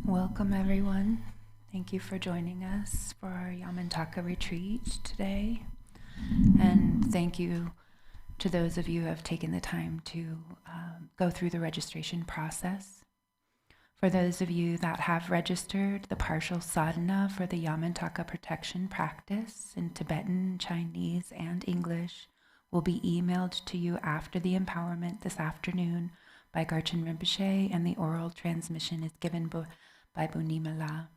Welcome everyone. Thank you for joining us for our Yamantaka retreat today. And thank you to those of you who have taken the time to go through the registration process. For those of you that have registered, the partial sadhana for the Yamantaka protection practice in Tibetan, Chinese, and English will be emailed to you after the empowerment this afternoon by Garchen Rinpoche, and the oral transmission is given by Bunimala.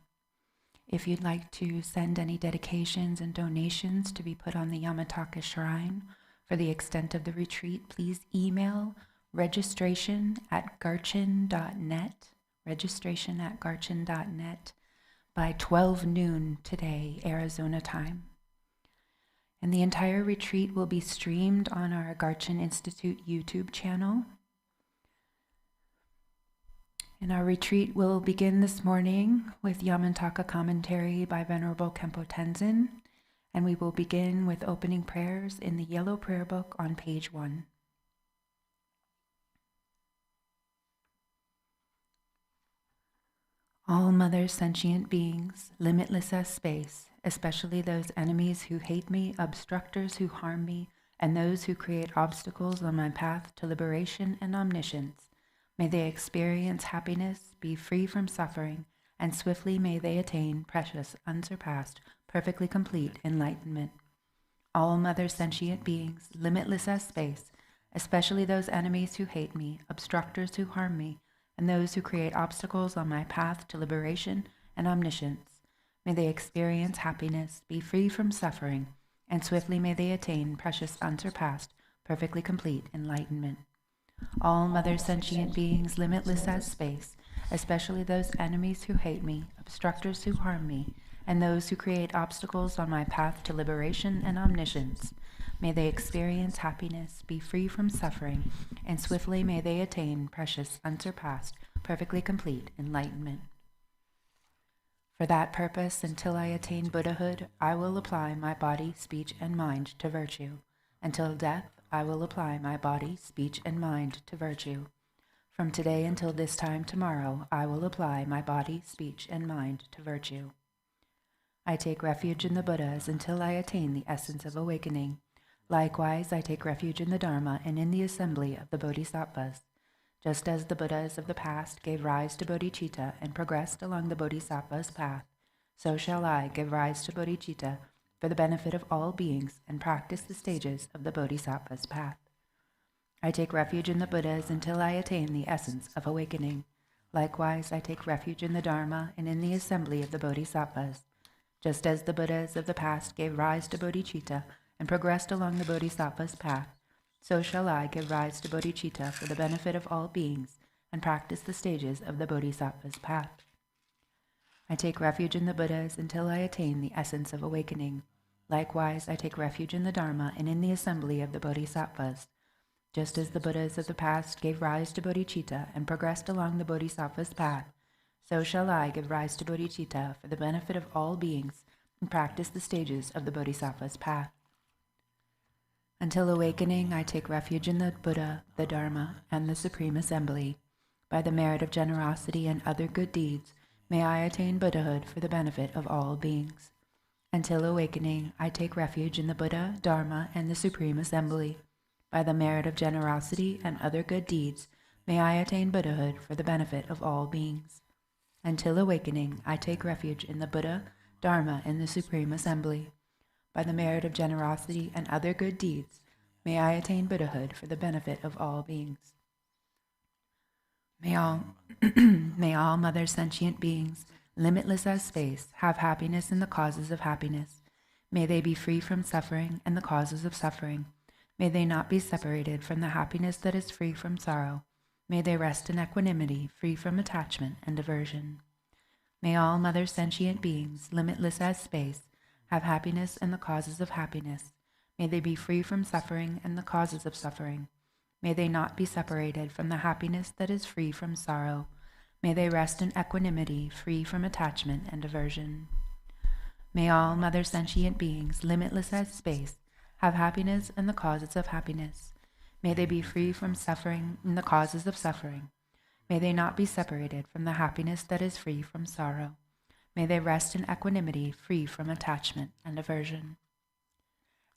If you'd like to send any dedications and donations to be put on the Yamantaka shrine for the extent of the retreat, please email registration@garchen.net by 12 noon today, Arizona time. And the entire retreat will be streamed on our Garchen Institute YouTube channel. And our retreat will begin this morning with Yamantaka commentary by Venerable Khenpo Tenzin, and we will begin with opening prayers in the yellow prayer book on page 1. All Mother sentient beings, limitless as space, especially those enemies who hate me, obstructors who harm me, and those who create obstacles on my path to liberation and omniscience, may they experience happiness, be free from suffering, and swiftly may they attain precious, unsurpassed, perfectly complete enlightenment. All Mother sentient beings, limitless as space, especially those enemies who hate me, obstructors who harm me, and those who create obstacles on my path to liberation and omniscience, may they experience happiness, be free from suffering, and swiftly may they attain precious, unsurpassed, perfectly complete enlightenment. All Mother sentient beings, limitless as space, especially those enemies who hate me, obstructors who harm me, and those who create obstacles on my path to liberation and omniscience, may they experience happiness, be free from suffering, and swiftly may they attain precious, unsurpassed, perfectly complete enlightenment. For that purpose, until I attain Buddhahood, I will apply my body, speech, and mind to virtue. Until death, I will apply my body, speech, and mind to virtue. From today until this time tomorrow, I will apply my body, speech, and mind to virtue. I take refuge in the Buddhas until I attain the essence of awakening. Likewise, I take refuge in the Dharma and in the assembly of the Bodhisattvas. Just as the Buddhas of the past gave rise to bodhicitta and progressed along the Bodhisattva's path, so shall I give rise to bodhicitta for the benefit of all beings and practice the stages of the Bodhisattva's path. I take refuge in the Buddhas until I attain the essence of awakening. Likewise, I take refuge in the Dharma and in the assembly of the Bodhisattvas. Just as the Buddhas of the past gave rise to bodhicitta and progressed along the Bodhisattva's path, so shall I give rise to bodhicitta for the benefit of all beings and practice the stages of the Bodhisattva's path. I take refuge in the Buddhas until I attain the essence of awakening. Likewise, I take refuge in the Dharma and in the assembly of the Bodhisattvas. Just as the Buddhas of the past gave rise to bodhicitta and progressed along the Bodhisattva's path, so shall I give rise to bodhicitta for the benefit of all beings and practice the stages of the Bodhisattva's path. Until awakening, I take refuge in the Buddha, the Dharma, and the Supreme Assembly. By the merit of generosity and other good deeds, may I attain Buddhahood for the benefit of all beings. Until awakening, I take refuge in the Buddha, Dharma, and the Supreme Assembly. By the merit of generosity and other good deeds, may I attain Buddhahood for the benefit of all beings. Until awakening, I take refuge in the Buddha, Dharma, and the Supreme Assembly. By the merit of generosity and other good deeds, may I attain Buddhahood for the benefit of all beings. May all Mother sentient beings, limitless as space, have happiness in the causes of happiness. May they be free from suffering and the causes of suffering. May they not be separated from the happiness that is free from sorrow. May they rest in equanimity, free from attachment and aversion. May all Mother sentient beings, limitless as space, have happiness and the causes of happiness. May they be free from suffering and the causes of suffering. May they not be separated from the happiness that is free from sorrow. May they rest in equanimity, free from attachment and aversion. May all Mother sentient beings, limitless as space, have happiness and the causes of happiness. May they be free from suffering and the causes of suffering. May they not be separated from the happiness that is free from sorrow. May they rest in equanimity, free from attachment and aversion.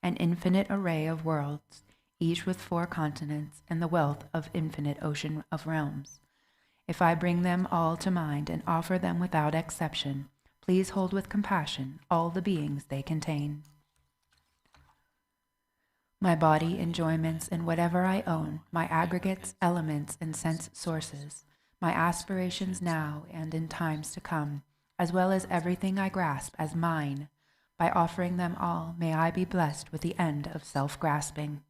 An infinite array of worlds, each with 4 continents and the wealth of infinite ocean of realms. If I bring them all to mind and offer them without exception, please hold with compassion all the beings they contain. My body, enjoyments, and whatever I own, my aggregates, elements, and sense sources, my aspirations now and in times to come, as well as everything I grasp as mine, by offering them all, may I be blessed with the end of self-grasping,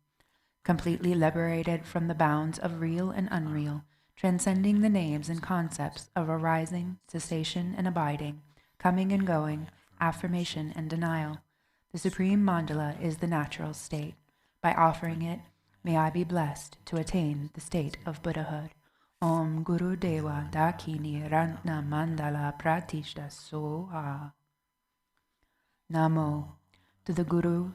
completely liberated from the bounds of real and unreal, transcending the names and concepts of arising, cessation, and abiding, coming and going, affirmation and denial. The supreme mandala is the natural state. By offering it, may I be blessed to attain the state of Buddhahood. Om Guru Deva Dakini Rantna Mandala Pratishta Soha. Namo. To the Guru,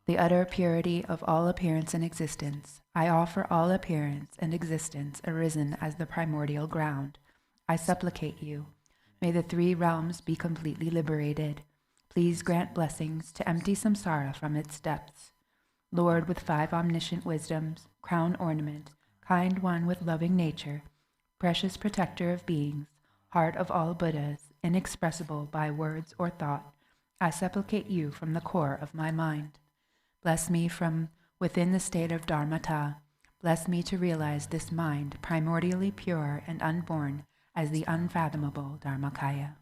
the utter purity of all appearance and existence, I offer all appearance and existence arisen as the primordial ground. I supplicate you, may the 3 realms be completely liberated. Please grant blessings to empty samsara from its depths. Lord with 5 omniscient wisdoms, crown ornament, kind one with loving nature, precious protector of beings, heart of all Buddhas, inexpressible by words or thought, I supplicate you from the core of my mind. Bless me from within the state of Dharmata. Bless me to realize this mind primordially pure and unborn as the unfathomable Dharmakaya.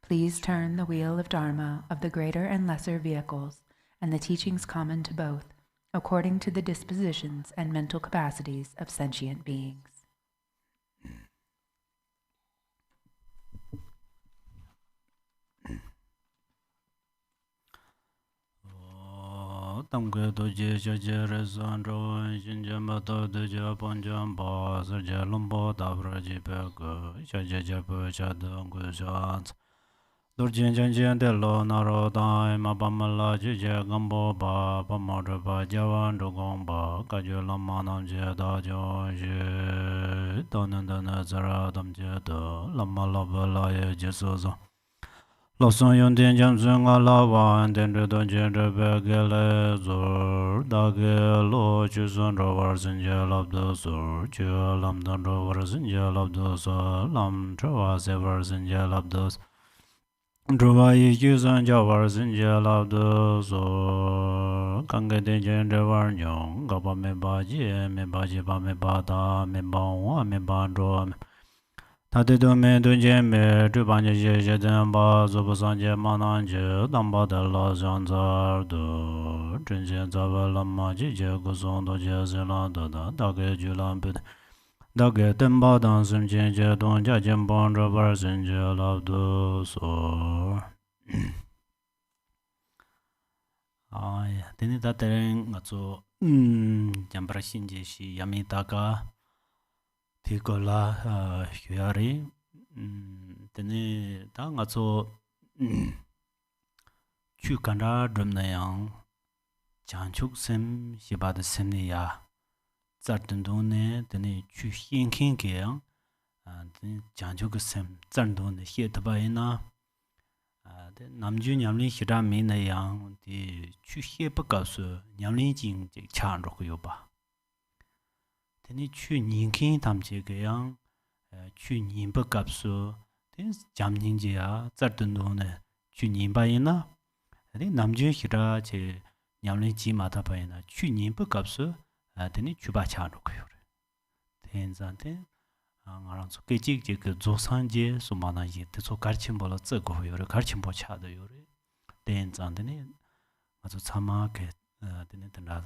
Please turn the wheel of Dharma of the greater and lesser vehicles and the teachings common to both, according to the dispositions and mental capacities of sentient beings. Tamke doje jaje resandro jinjamba to doje ponjamba serje lombo dabraji pego jaje jabu jadongu jans dorjin janjin de lo naro dai mabamala juje gambo ba pamodro ba jawan dogong ba kajo lama namje da jonje donandana zara damje do lama labala ye jesozo Loson yon den jam zunga la wan den de don jen de begele zor da ge lo chu zon ro war zin je lab do zor chu lam don ro war zin je lab do so lam tro wa se war zin je lab do dro wa yi chu zon ja war zin je lab do so kang ge den jen de war nyong ga ba me ba ji ba me ba da me ba wa me ba dro Tade do me do je me du ban je je den ba zo bo san je ma nan je dam ba de la zhan zar do zhen je za ba la ma ji je go zon do je ze la do da da ge ju lan bu da ge den ba dan sim je je don ja jen bon ro ba zhen je la do so ai teni da teren nga zo jam bra xin je shi Yamantaka Tikola hyari tene ta nga zo chu kanda drumna yang chanchuk sem shibada semne ya zartendo ne tene chu hinkin ke yang tene chanchuk sem zartendo ne he tabai na namju nyamli hira me na yang di chu he pa ka su nyamli jing je chan ro yo ba teni chu ninkin tamche ge yang chu ninpa kapsu ten jamning je ya zartendo ne chu ninpa ina teni namju hira che nyamling ji mata pa ina chu ninpa kapsu teni chuba cha ro yo ten zan ten ngarang so ke ji je ge zo san je so ma na ye te so garchen bo la ze go yo garchen bo cha de yo ten zan teni ma zo chama ke teni ten ra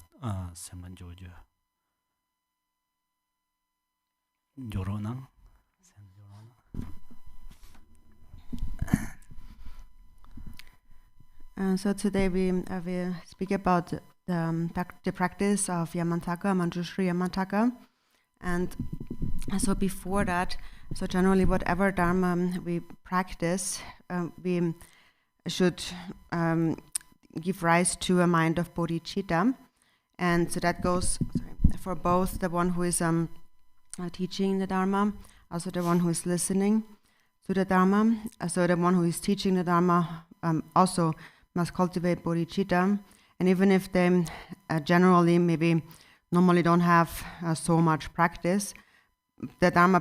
seman jo jo Jorona. So today we will speak about the practice of Yamantaka, Manjushri Yamantaka. And so before that, so generally whatever Dharma we practice, we should give rise to a mind of bodhicitta. And so that goes for both the one who is teaching the Dharma, also the one who is listening to the Dharma. So the one who is teaching the Dharma also must cultivate bodhicitta. And even if they generally maybe normally don't have so much practice, the Dharma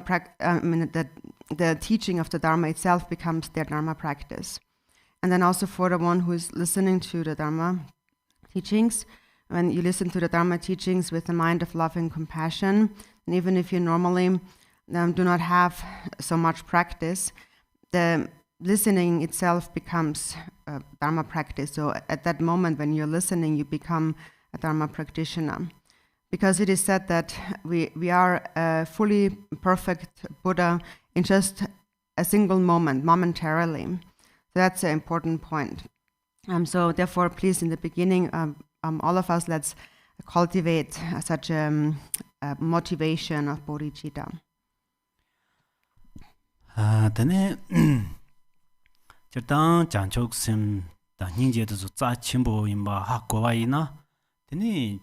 the teaching of the Dharma itself becomes their Dharma practice. And then also for the one who is listening to the Dharma teachings, when you listen to the Dharma teachings with a mind of love and compassion, and even if you normally do not have so much practice, the listening itself becomes a Dharma practice. So at that moment when you're listening, you become a Dharma practitioner. Because it is said that we are a fully perfect Buddha in just a single moment, momentarily. So that's an important point. So therefore, please, in the beginning, all of us, let's cultivate such a motivation of bodhicitta. Tene Chertang Chanchok Sim Daninje to Za Chimbo imba Hakowa ina. Tene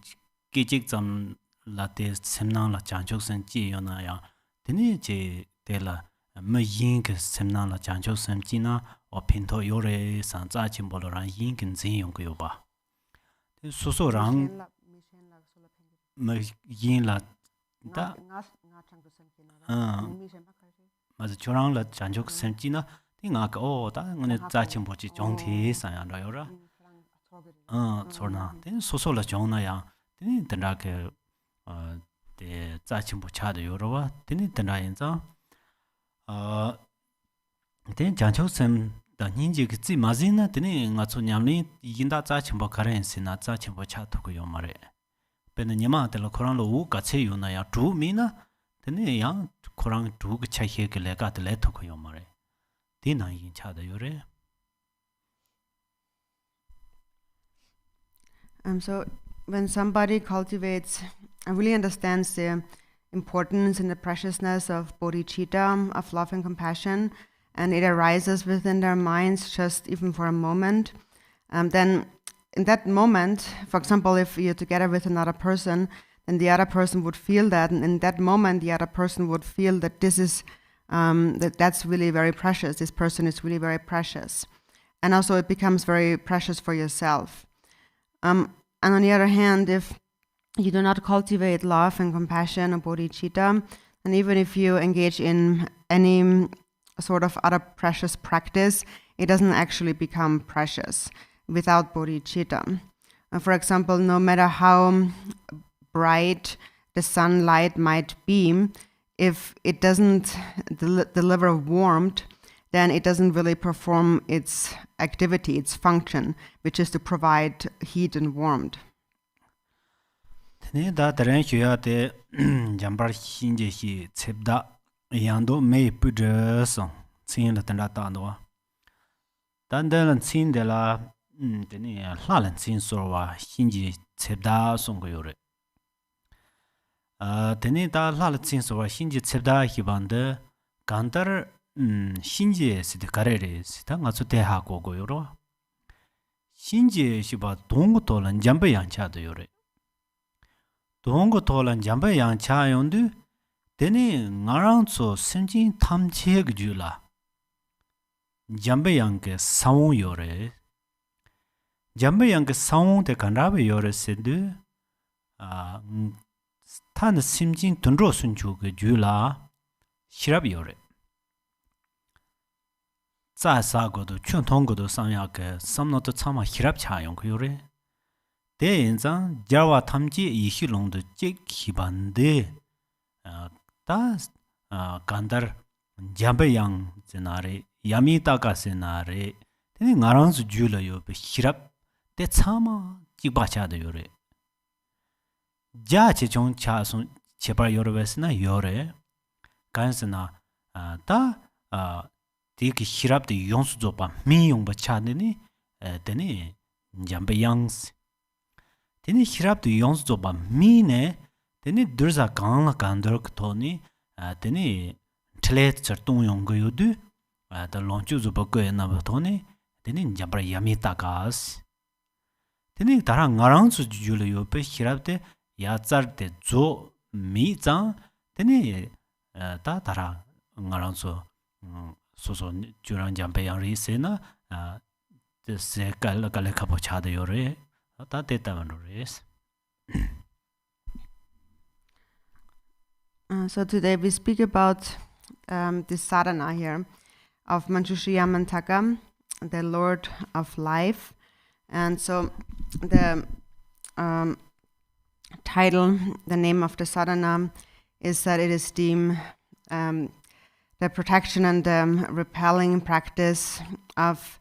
Kijik Zam Late Simnang la Chanchok Sim Ji Yona Ya. Tene Je de la Me Ying Simnang la Chanchok Sim Jina or Pinto Yore San Za Chimbo Ran Ying and Zin Yong Yoba. Suso Rang Me Yin la Da Mas Chorang la Chanchok Sim Jina. Nga ka ta ngone za chimbo chi jong thi san ya ra yo ra sorna den so so la jong na ya den den ra ke de za chimbo cha de yo ro wa den den ra yin za den jang chou sem da nin ji ge zi ma zin na den nga chu nyam ni yin da za chimbo ka ren sin na za chimbo cha to ko yo ma re pe na nyama de la khorang lo u ka che yo na ya du mi na den yang khorang du ge cha he ge le ka de le to ko yo ma re. So when somebody cultivates and really understands the importance and the preciousness of bodhicitta, of love and compassion, and it arises within their minds just even for a moment, then in that moment, for example, if you're together with another person, then the other person would feel that, and in that moment the other person would feel that this is that's really very precious. This person is really very precious. And also it becomes very precious for yourself. And on the other hand, if you do not cultivate love and compassion or bodhicitta, and even if you engage in any sort of other precious practice, it doesn't actually become precious without bodhicitta. For example, no matter how bright the sunlight might be, if it doesn't deliver warmth, then it doesn't really perform its activity, its function, which is to provide heat and warmth. Tene da daren shuya de jambar hinje hi tsebda yando mei pudre song tsin la tanda ta no. Dan de lan tsin de la tene la lan tsin sorwa hinje tsebda song go yore. Tene da la tsin sorwa hinje tsebda hi bande gantar hinje sid karere sita nga su te ha go go yoro. Hinje shiba dong to lan jambe yang cha de yore. 동거 토란 잠바 양차 용두 데니 나랑소 심진 탐체 그줄라 잠바 양게 사옹 요래 잠바 양게 사옹 데 간라베 요래 세드 탄 심진 던로 순주 그줄라 시랍 요래 자사고도 춘통고도 상야게 삼노도 참아 히랍 차용 그 요래 대인장 자와 탐지 이힐롱도 제기반데 다 간달 잠베양 제나레 야미타카 세나레 데니 나랑스 줄어요 베 히랍 데 참아 지바차도 요레 자체 종 차손 제발 요르베스나 요레 간스나 다 디기 히랍데 용수조바 미용바 차데니 데니 잠베양스 Tene hirabdu yonsu zoba mine, tene durza kaangla kaandork toni, tene tlet chartung yongo yudu, ta lonchu zoba goya naba toni, tene njambara Yamantaka as. Tene tara ngarangsu jula yobe hirabde yatsar de zo mi zang, Teni ta tara ngarang so so jurang jampe yang ri se na se kal kapo cha de yore ta te ta man res. So today we speak about this sadhana here of Manjushri Yamantaka, the Lord of Life. And so the title, the name of the sadhana is that it is the protection and the repelling practice of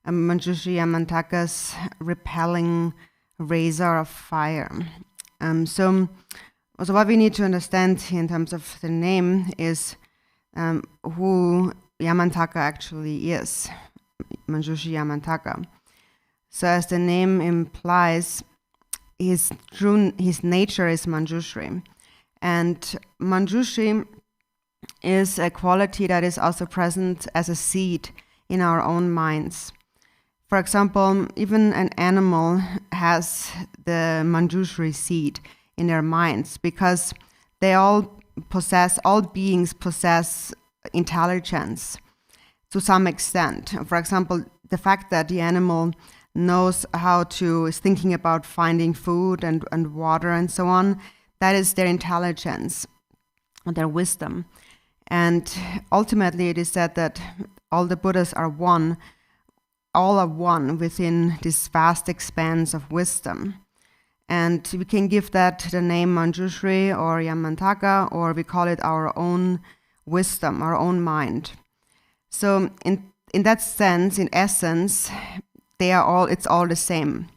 Manjushri Yamantaka's repelling razor of fire. So what we need to understand in terms of the name is who Yamantaka actually is, Manjushri Yamantaka. So as the name implies, his nature is Manjushri. And Manjushri is a quality that is also present as a seed in our own minds. For example, even an animal has the Manjushri seed in their minds because all beings possess intelligence to some extent. For example, the fact that the animal knows is thinking about finding food and water and so on, that is their intelligence, their wisdom. And ultimately it is said that all the Buddhas are one, all are one within this vast expanse of wisdom. And we can give that the name Manjushri or Yamantaka, or we call it our own wisdom, our own mind. So in that sense, in essence, it's all the same.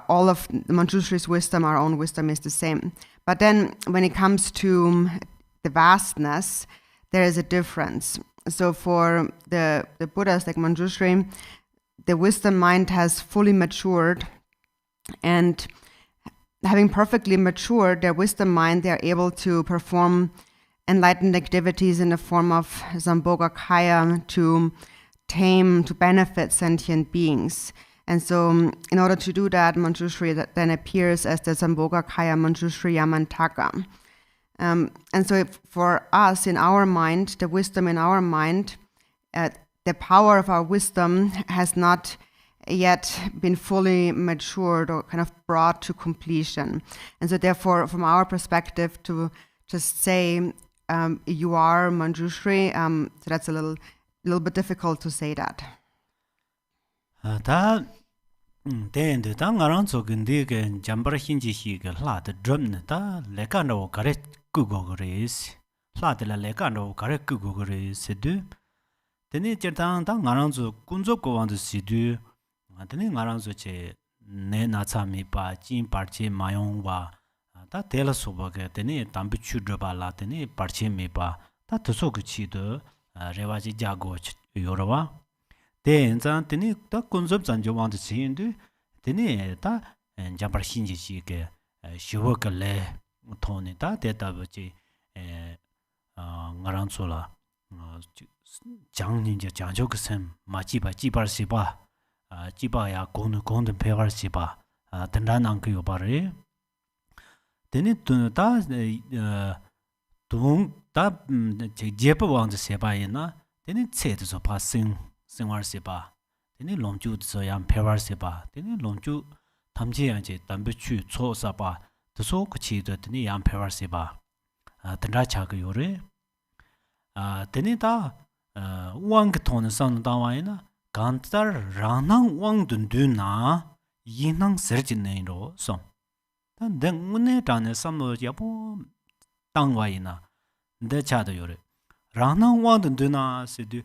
All of Manjushri's wisdom, our own wisdom, is the same. But then when it comes to the vastness, there is a difference. So for the Buddhas like Manjushri, the wisdom mind has fully matured, and having perfectly matured their wisdom mind, they are able to perform enlightened activities in the form of Sambhogakaya to benefit sentient beings. And so in order to do that, Manjushri then appears as the Sambhogakaya Manjushri Yamantaka. And so for us, in our mind, the wisdom in our mind, the power of our wisdom has not yet been fully matured or kind of brought to completion. And so therefore, from our perspective, to just say you are Manjushri, so that's a little bit difficult to say that. Ta den ta ngarang so gindi ge jambar hinji hi ge la de drum ta le ka no gare ku go gres la de la le ka no gare ku go gres du teni chertang ta ngarang so kunzo ko wang de si du teni ngarang so che ne na cha mi pa chin par che ma yong wa ta de la so ba ge teni tam bi chu de ba la teni par che mi pa ta to so ge chi de re wa ji ja go yo ro wa den zan teni ta kunzo zan jo wang de si du teni ta jambar hinji chi ge shiwo ge le to ni ta de ta ba ji ngarang so la jang nin je jang jo ge sem ma ji ba si ba ji ba ya gong de pe war si ba den dan ang ge yo ba re teni tu ta dung ta je pa wang de se ba yin na teni che de so pa sing war si ba teni long ju de so yang pe war si ba teni long ju tam ji yang je dan bu chu cho sa ba de so ku chi de teni yang pe war si ba den ra cha ge yo re teni ta wang ge ton san da wa yin na gan tar rang nang wang dun du na yin nang ser jin nei ro so dan den ne ta ne sam lo ya bo dang wa yin na de cha de yo re rang nang wang dun du na se du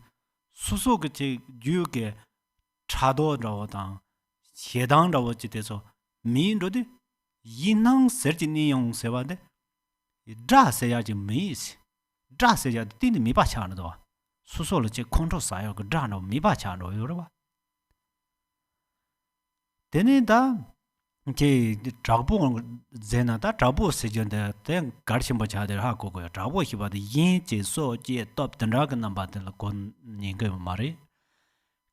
su su ge che ju ge cha do ro dang xie dang ro ji de so mi ro de yin nang ser jin ni yong se wa de zha se ya ji mi si zha se ya de ni mi ba cha na do su su lo che control sa yo ge zha no mi ba cha ro yo ro ba de ni da che zhabu zena da zhabu se jen de den garchen bo cha de ha go go ya zhabu hi ba de yin je so je top den ra ge nam ba de la gon ni ge ma re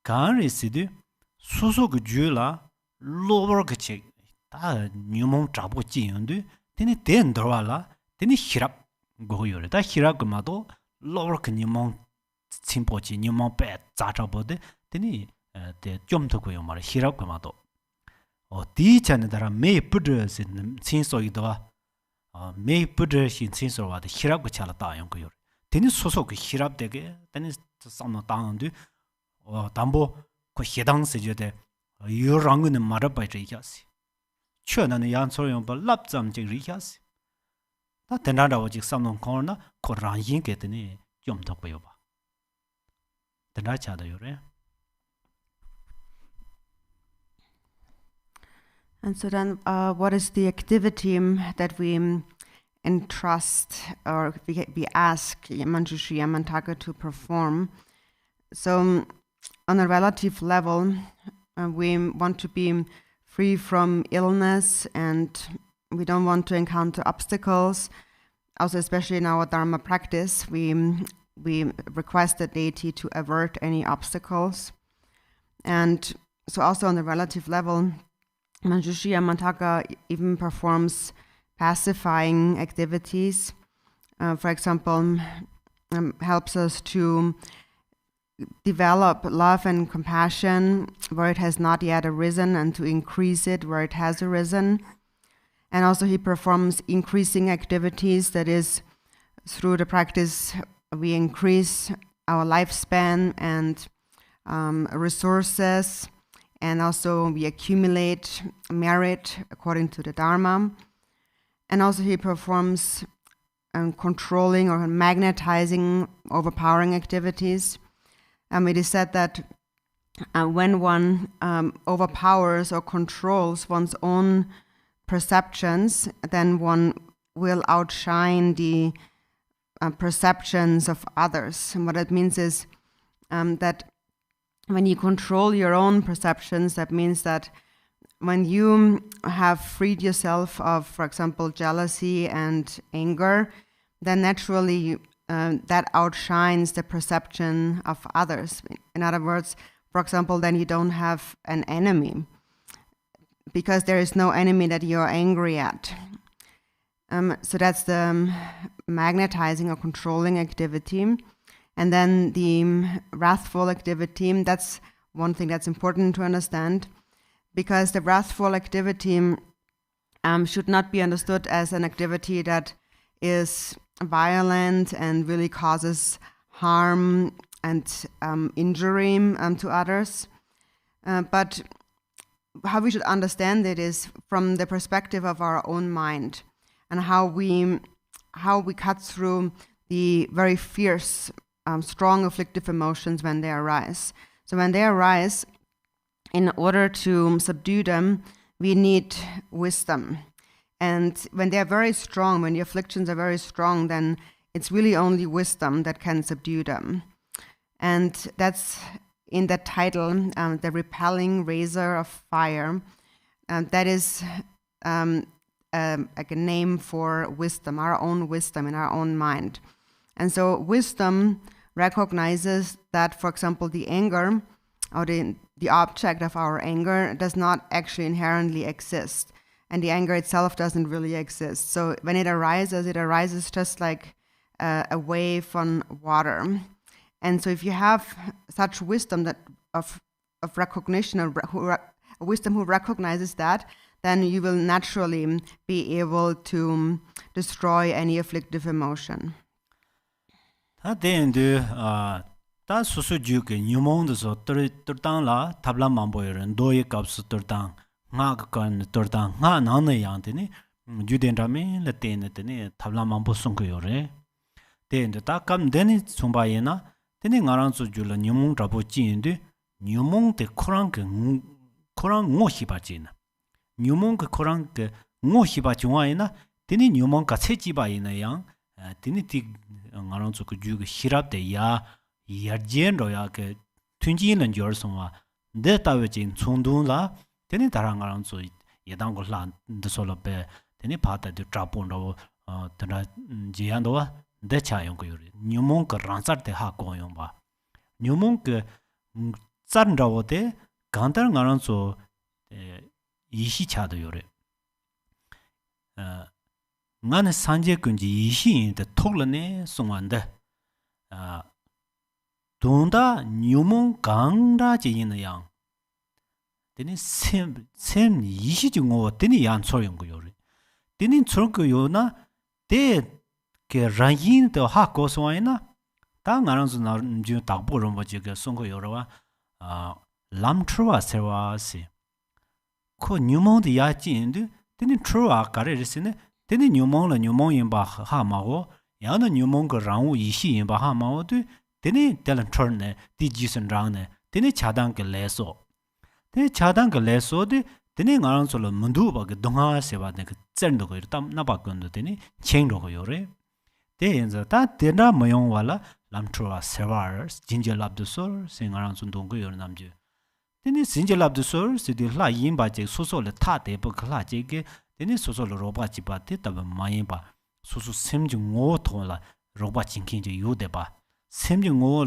kan ri si de su su ge ju la lo bo ge che 다 뉴몽 잡고 지는데 되네 된 들어와라 되네 히랍 go yore da hira kuma do lower knyumong chimpochi nyumong pe za cha bode teni de jom to go yomar hira kuma do o di chane dara me pudre sin sin so yido me pudre sin sin so wa de hira go chala ta yong go yore teni soso go hira de teni samno tang du o dambo ko hedang se je de yu rang ne mara ba je yasi chö na ne yan so yong ba lap jam je ri yasi 다 된다라고 직 삼는 거나 고란인 게더니 좀 더 보여 봐. 된다차도 요래. And so then what is the activity that we entrust or we ask Manjushri Yamantaka to perform? So on a relative level, we want to be free from illness and we don't want to encounter obstacles. Also, especially in our Dharma practice, we request the deity to avert any obstacles. And so also on the relative level, Manjushri Yamantaka even performs pacifying activities. For example, helps us to develop love and compassion where it has not yet arisen and to increase it where it has arisen. And also he performs increasing activities, that is, through the practice we increase our lifespan and resources, and also we accumulate merit according to the Dharma. And also he performs controlling or magnetizing, overpowering activities. It is said that when one overpowers or controls one's own perceptions, then one will outshine the perceptions of others. And what it means is that when you control your own perceptions, that means that when you have freed yourself of, for example, jealousy and anger, then naturally that outshines the perception of others. In other words, for example, then you don't have an enemy, because there is no enemy that you're angry at. So that's the magnetizing or controlling activity. And then the wrathful activity, that's one thing that's important to understand, because the wrathful activity should not be understood as an activity that is violent and really causes harm and injury to others. But how we should understand it is from the perspective of our own mind, and how we cut through the very fierce, strong afflictive emotions when they arise. So when they arise, in order to subdue them, we need wisdom. And when they are very strong, when the afflictions are very strong, then it's really only wisdom that can subdue them. And that's in that title, the repelling razor of fire. That is like a name for wisdom, our own wisdom in our own mind. And so wisdom recognizes that, for example, the anger or the object of our anger does not actually inherently exist. And the anger itself doesn't really exist. So when it arises just like a wave on water. And so if you have such wisdom that of recognition, or wisdom who recognizes that, then you will naturally be able to destroy any afflictive emotion. 다 수수주게 뉴몬드서 떨땅라 탑라 만보여는 도의 값스 떨땅 나가간 떨땅 나 나네 양데니 주된다메 레테네테니 탑라 만보 송거요레 데인데 딱감 데니 송바예나 데니 나랑수 줄라 뉴몬 잡고 찌인데 뉴몬데 코랑게 코랑 모히바지나 뉴몬게 코랑게 모히바 중화이나 데니 뉴몬가 체지바이나 양 데니 티 나랑수 그 주게 히랍데야 yarjenroya ke tunjin lan jor songwa de tawe jin chungdun la teni darangaran so yedang go lan de solo pe teni phata de trapon ro tena jian do de cha yong ko yori nyumong ka ransar te ha ko yong ba nyumong ke zan ro de gandar ngaran so yishi cha do yore ngane sanje kunji yishin de toglane songwande donda nyumon gangda je yin yang deni sem yishi ji ngo deni yan chor yong go yore deni chor go yo na de ke ranyin de ha ko so na ta ngarang zu na ju tak bo rom bo je ge song go yo wa lam trwa sewa si ko nyumon de ya jin de deni trwa ga re se ne deni nyumon la nyumon yin ba ha ma go ya na nyumon ge rang wu yishi yin ba ha ma wo de deni delan chor ne di ji sen rang ne deni chadang ge le so 데 차단 그 레소데 데니 nga랑 솔로 문두 바게 동하 세바데 그 წერ도 거 이르다 나바건도 데니 쳔도 거 요래 데 연자 다 데나 모용 와라 람트로아 세바르스 진젤랍드 솔 생nga랑 순동 거 요래 남지 데니 진젤랍드 솔 시디 라 임바제 소소레 타데 버클라 제게 데니 소소로 로바 지바데 타바 마임바 소소 셈중 오 토라 로바 징킨제 요데바 셈중 오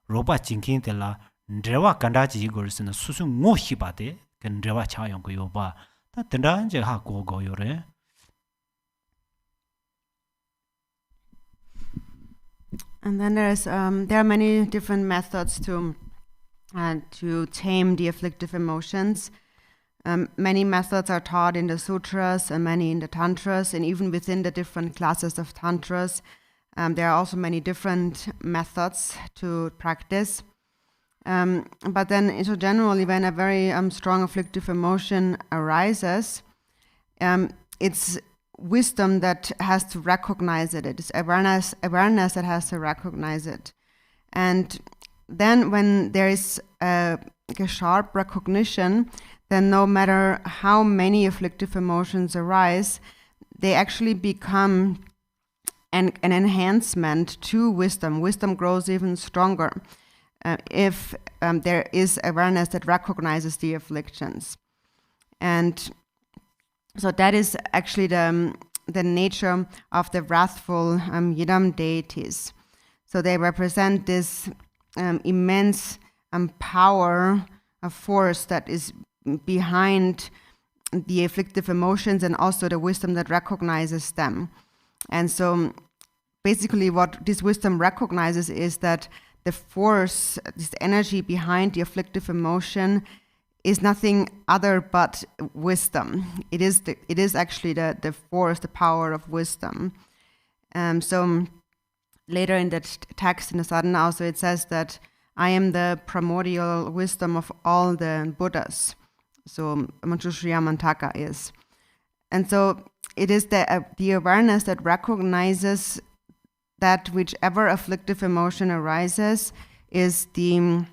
로바 징킨데라 Drewa kandaji gorsina susu ngoshi bade kan drewa cha yong go ba ta tenda je ha go go yore. And then there are many different methods to tame the afflictive emotions. Many methods are taught in the sutras and many in the tantras, and even within the different classes of tantras, there are also many different methods to practice. But then, so generally, when a very strong afflictive emotion arises, it's wisdom that has to recognize it. It's awareness that has to recognize it. And then when there is a sharp recognition, then no matter how many afflictive emotions arise, they actually become an enhancement to wisdom. Wisdom grows even stronger. If there is awareness that recognizes the afflictions. And so that is actually the nature of the wrathful Yidam deities. So they represent this immense power, a force that is behind the afflictive emotions and also the wisdom that recognizes them. And so basically what this wisdom recognizes is that the force, this energy behind the afflictive emotion is nothing other but wisdom. It is actually the force, the power of wisdom. So later in that text in the Sadhana also it says that I am the primordial wisdom of all the Buddhas. So Yamantaka is. And so it is the awareness that recognizes that whichever afflictive emotion arises is the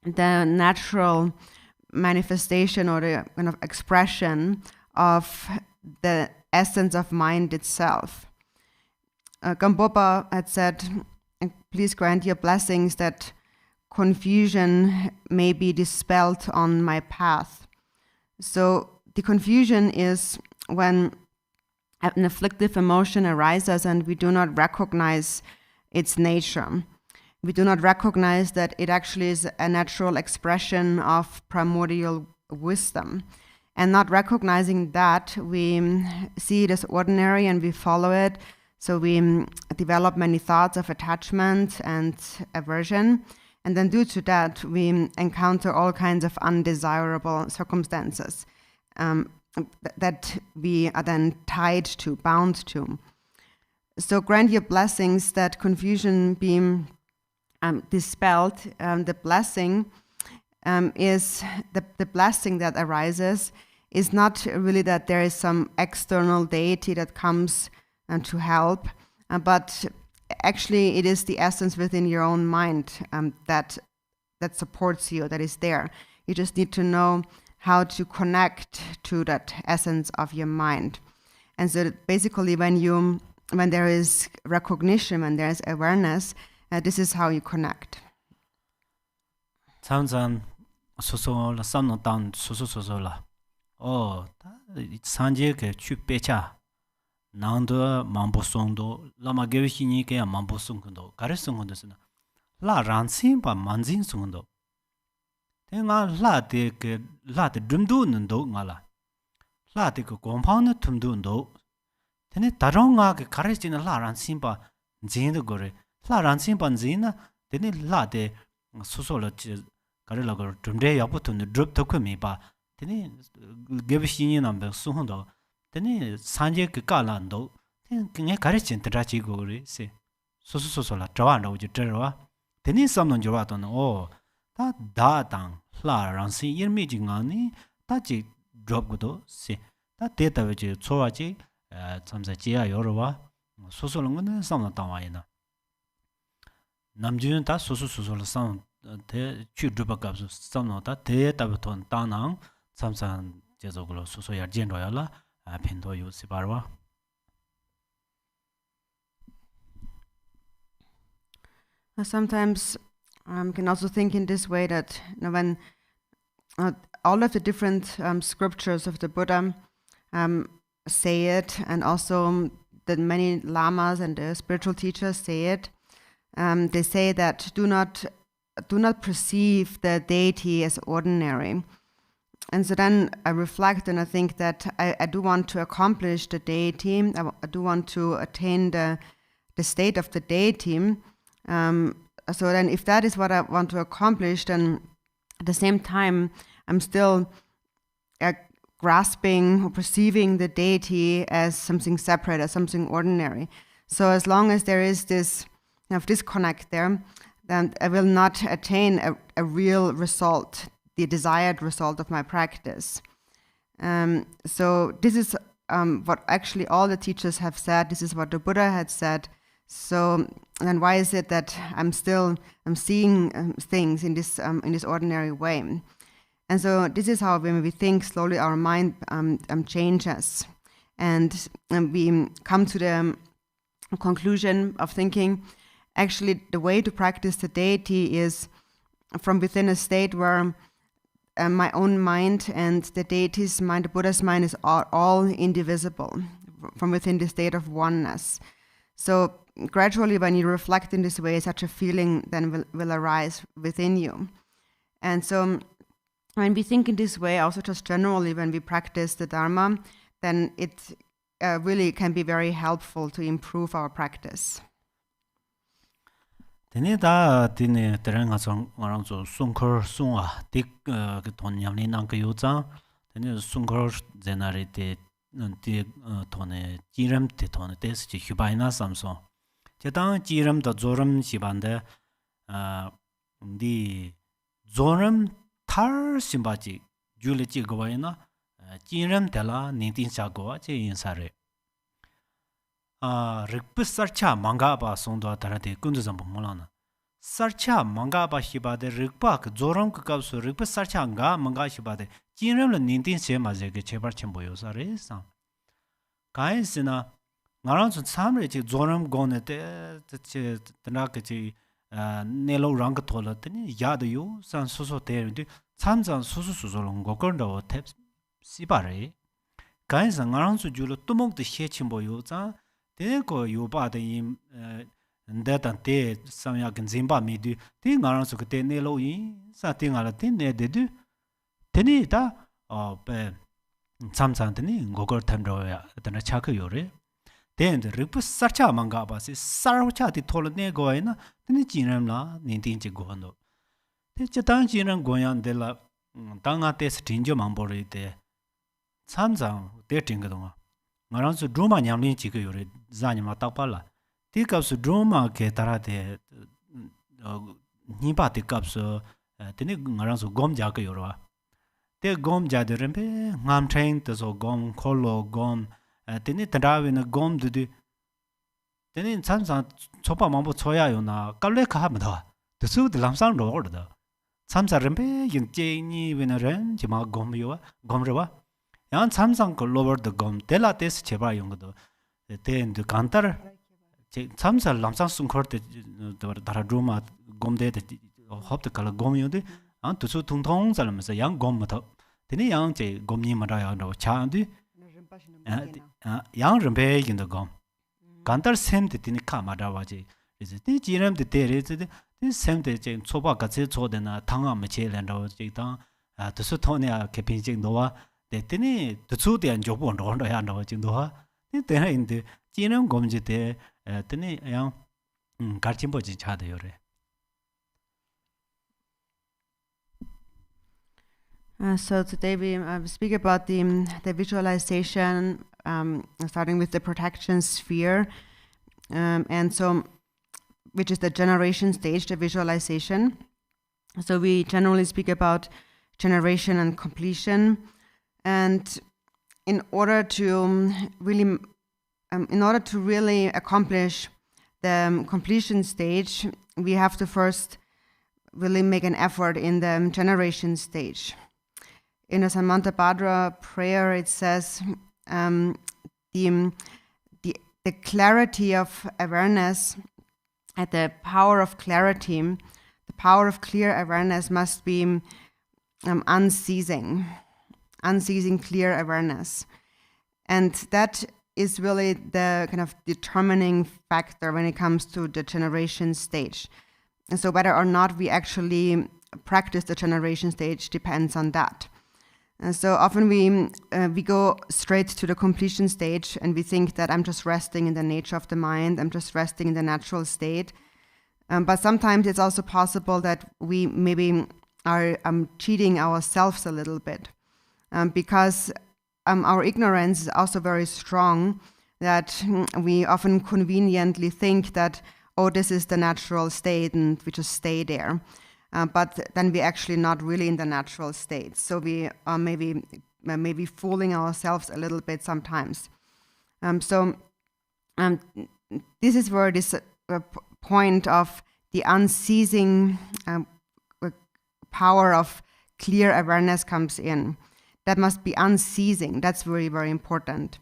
natural manifestation or the kind of expression of the essence of mind itself. Gampopa had said, please grant your blessings that confusion may be dispelled on my path. So the confusion is when an afflictive emotion arises and we do not recognize its nature. We do not recognize that it actually is a natural expression of primordial wisdom. And not recognizing that, we see it as ordinary and we follow it. So we develop many thoughts of attachment and aversion. And then due to that, we encounter all kinds of undesirable circumstances. That we are then tied to, bound to. So grant your blessings that confusion be dispelled. The blessing is the blessing that arises is not really that there is some external deity that comes to help, but actually it is the essence within your own mind that supports you, that is there. You just need to know how to connect to that essence of your mind. And so basically when there is recognition, when there is awareness, this is how you connect. Samsan soso la samno tan soso la. Oh, sanje ke chupecha. Nando mambo songdo lama gewishini ke mambo songdo. Gare songdo sina. La ransin pa manzin songdo. Nga la de dumdu ndo nga la. La de ko gompang na tumdu ndo. Tene taronga ke courage na la ran simpa jin de gore. La ran simpa jin na tene la de so la kare la go tumde ya pu tun drop to ko mi ba. Tene give shin na be su hon do. Tene sanje ke ka lan do. Tene nge courage tin tra chi go re se. So la trawa no ji tra. Tene sam no jo wa to no ta da tang la ran si yer mi ji nga ni ta ji drop go do se. Ta te ta we ji cho wa ji 참자 지야 여러와 소소는 거는 상담 당와이나 남주는 다 소소소소를 상대 취드바갑서 상담다 대답부터 당랑 참산 제적으로 소소야 진로야라 펜도 요시바와 Sometimes can also think in this way that when all of the different scriptures of the Buddha say it, and also the many lamas and the spiritual teachers say it. They say that do not perceive the deity as ordinary. And so then I reflect and I think that I do want to accomplish the deity. I do want to attain the state of the deity. So then if that is what I want to accomplish, then at the same time I'm still grasping or perceiving the deity as something separate, as something ordinary. So as long as there is this disconnect there, then I will not attain a real result, the desired result of my practice. So this is what actually all the teachers have said. This is what the Buddha had said. So then why is it that I'm seeing things in this ordinary way? And so this is how when we think slowly our mind changes, and we come to the conclusion of thinking actually the way to practice the deity is from within a state where my own mind and the deity's mind, the Buddha's mind, is all indivisible, from within the state of oneness. So gradually when you reflect in this way, such a feeling then will arise within you. And so when we think in this way, also just generally when we practice the Dharma, then it really can be very helpful to improve our practice. Tene da tene tereng asong ngarang zo sungkor sunga tik ke ton yamni nang ke yuzang tene sungkor zenari te tone jiram te tone des ji hubaina samso je dang jiram da zoram sibande di zoram tar simbaji jule ji gowaina jiram tela nintin sa gowa je insare rikpa sarcha manga ba songdo tarate kundu zambo molana sarcha manga ba hibade rikpa ka zoram ka kapsu rikpa sarcha nga manga hibade jinram la nintin se ma je ge chebar chembo yo sare sa kai sina ngarang su samre ji zoram gone te che tana ka ji nelo rang ka thola tani yad yo san soso te de samjan soso soso long go kordo tep sibare kai sa ngarang su julo tumok de she chembo yo za Tenko yoba de im ndatan te samya kan zimba mi du te ngaran su te ne lo yin sa te ngala te ne de du teni ta pe samsan teni ngogor thamro ya tana chak yo re ten de rup sarcha manga ba se sarcha ti thol ne go ina teni jinram la nin tin chi go no te chatang jinram go yan de la tanga te stinjo mambo re te samsan te ting ga ngarang su drama nyamlin chi ko yore zanyama takpala ti kapsu drama ke tarate ni ba ti kapsu teni ngarang su gom ja ko yorwa te gom ja de rembe ngam train to so gom kholo gom teni tarawe na gom du teni samsang chopa mambo choya yo na kale kha ma da de su de lamsang ro da samsa rembe yin je ni wena ren ji ma gom yo gom rewa 양 참상 글로벌 더 검 델라테스 제발 용거도 대인도 간타르 제 참살 람상 순커트 다라 드라마 검데 합도 칼 검이오데 안 투수 통통 살면서 양 검부터 되네 양제 검니 말아야로 차한디 양 름베 인도 검 간타르 셈데 되네 카마다와지 이제 티 지름데 데레데 티 셈데 제 초바 같이 초데나 당아 메체랜도 제당 투수 토네야 개핀직 노와 Teni tuzu dian jobu ndo ya ndo jingdo ha Tena in the Chinam Gomjite, Tene Yang Garchen Poji Chadayore. So today we speak about the visualization, starting with the protection sphere, and so which is the generation stage, the visualization. So we generally speak about generation and completion, and in order to really accomplish the completion stage, we have to first really make an effort in the generation stage. In the Samantabhadra prayer, it says the clarity of awareness, and the power of clarity, the power of clear awareness must be unceasing clear awareness. And that is really the kind of determining factor when it comes to the generation stage. And so whether or not we actually practice the generation stage depends on that. And so often we go straight to the completion stage and we think that I'm just resting in the nature of the mind, I'm just resting in the natural state. But sometimes it's also possible that we maybe are cheating ourselves a little bit because our ignorance is also very strong, that we often conveniently think that, oh, this is the natural state and we just stay there. But then we're actually not really in the natural state. So we are maybe fooling ourselves a little bit sometimes. This is where this point of the unceasing power of clear awareness comes in. That must be unceasing. That's very, very important.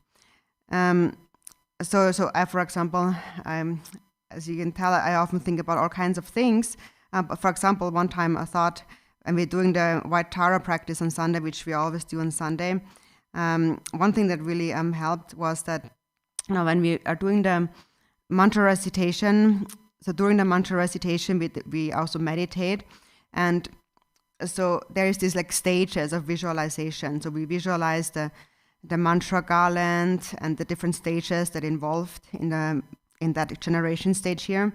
So I, for example, as you can tell, I often think about all kinds of things. But for example, one time I thought, and we're doing the White Tara practice on Sunday, which we always do on Sunday. One thing that really helped was that when we are doing the mantra recitation, so during the mantra recitation, we also meditate. And so there is this like stages of visualization. So we visualize the mantra garland and the different stages that involved in that generation stage here.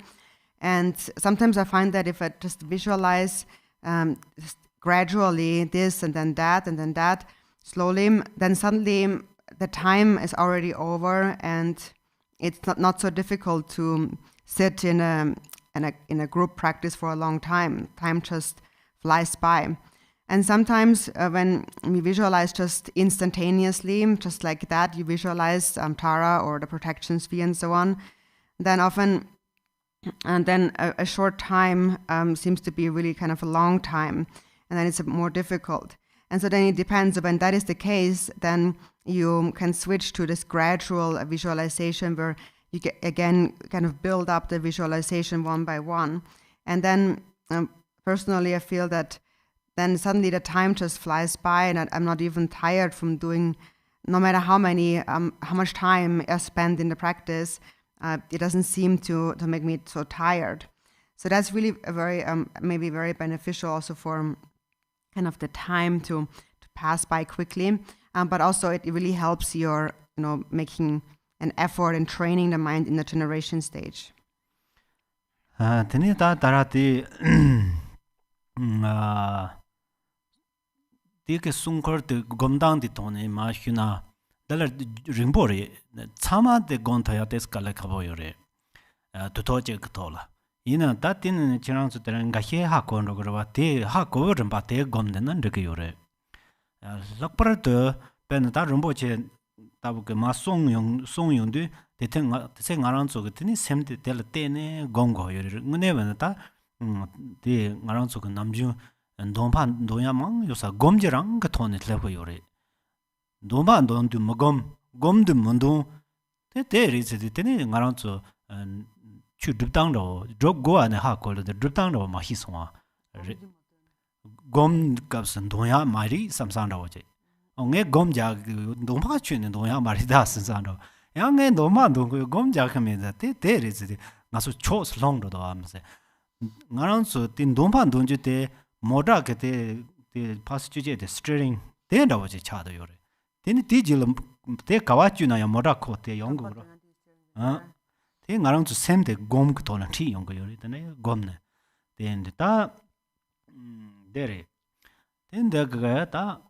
And sometimes I find that if I just visualize just gradually this and then that, slowly, then suddenly the time is already over and it's not so difficult to sit in a group practice for a long time. Time just flies by. And sometimes when we visualize just instantaneously, just like that, you visualize Tara or the protection sphere and so on, then often and then a short time seems to be really kind of a long time, and then it's more difficult. And so then it depends. When that is the case, then you can switch to this gradual visualization where you again kind of build up the visualization one by one. And then personally, I feel that then suddenly the time just flies by, and I'm not even tired from doing, no matter how much time I spend in the practice. It doesn't seem to make me so tired. So that's really a very maybe very beneficial also for kind of the time to pass by quickly. But also it really helps your making an effort and training the mind in the generation stage. Teni ta tarati ke sungkor de gomdang di tone ma huna dala ringbori chama de gontaya des kala khaboyore tutoje ktola ina datin chirang su terang ga he ha kon ro gwa te ha ko rim ba te gomden nan de yore lakpar de ben da rimbo che tabu ke ma song yong de te teng se ngarang zo ge tini sem de del te ne gonggo yore ngune ben da de ngarang zo ge namju ndonpan doyamang yosa gomjerang ga tone tle yore 도만 돈도 먹음 곰도 문도 대대리지 되네 ngaranzo 추드당로 드고 안에 하콜도 드당로 마히송아 곰 값은 동야 말이 삼산라오제 엉에 곰자 노마 추는 동야 말이다 삼산로 양에 노마 동고 곰자 하면서 대대리지 나서 초슬롱도 하면서 ngaranzo tin 돈판 돈주 때 모라게 때 파스주제 때 스트링 대라오제 차도 요래 Teni tijil te kawachu na ya mora ko te yong ro te ngarang chu sem de gom ko na thi yong yori tane gom ne ten de ta dere ten de ga ta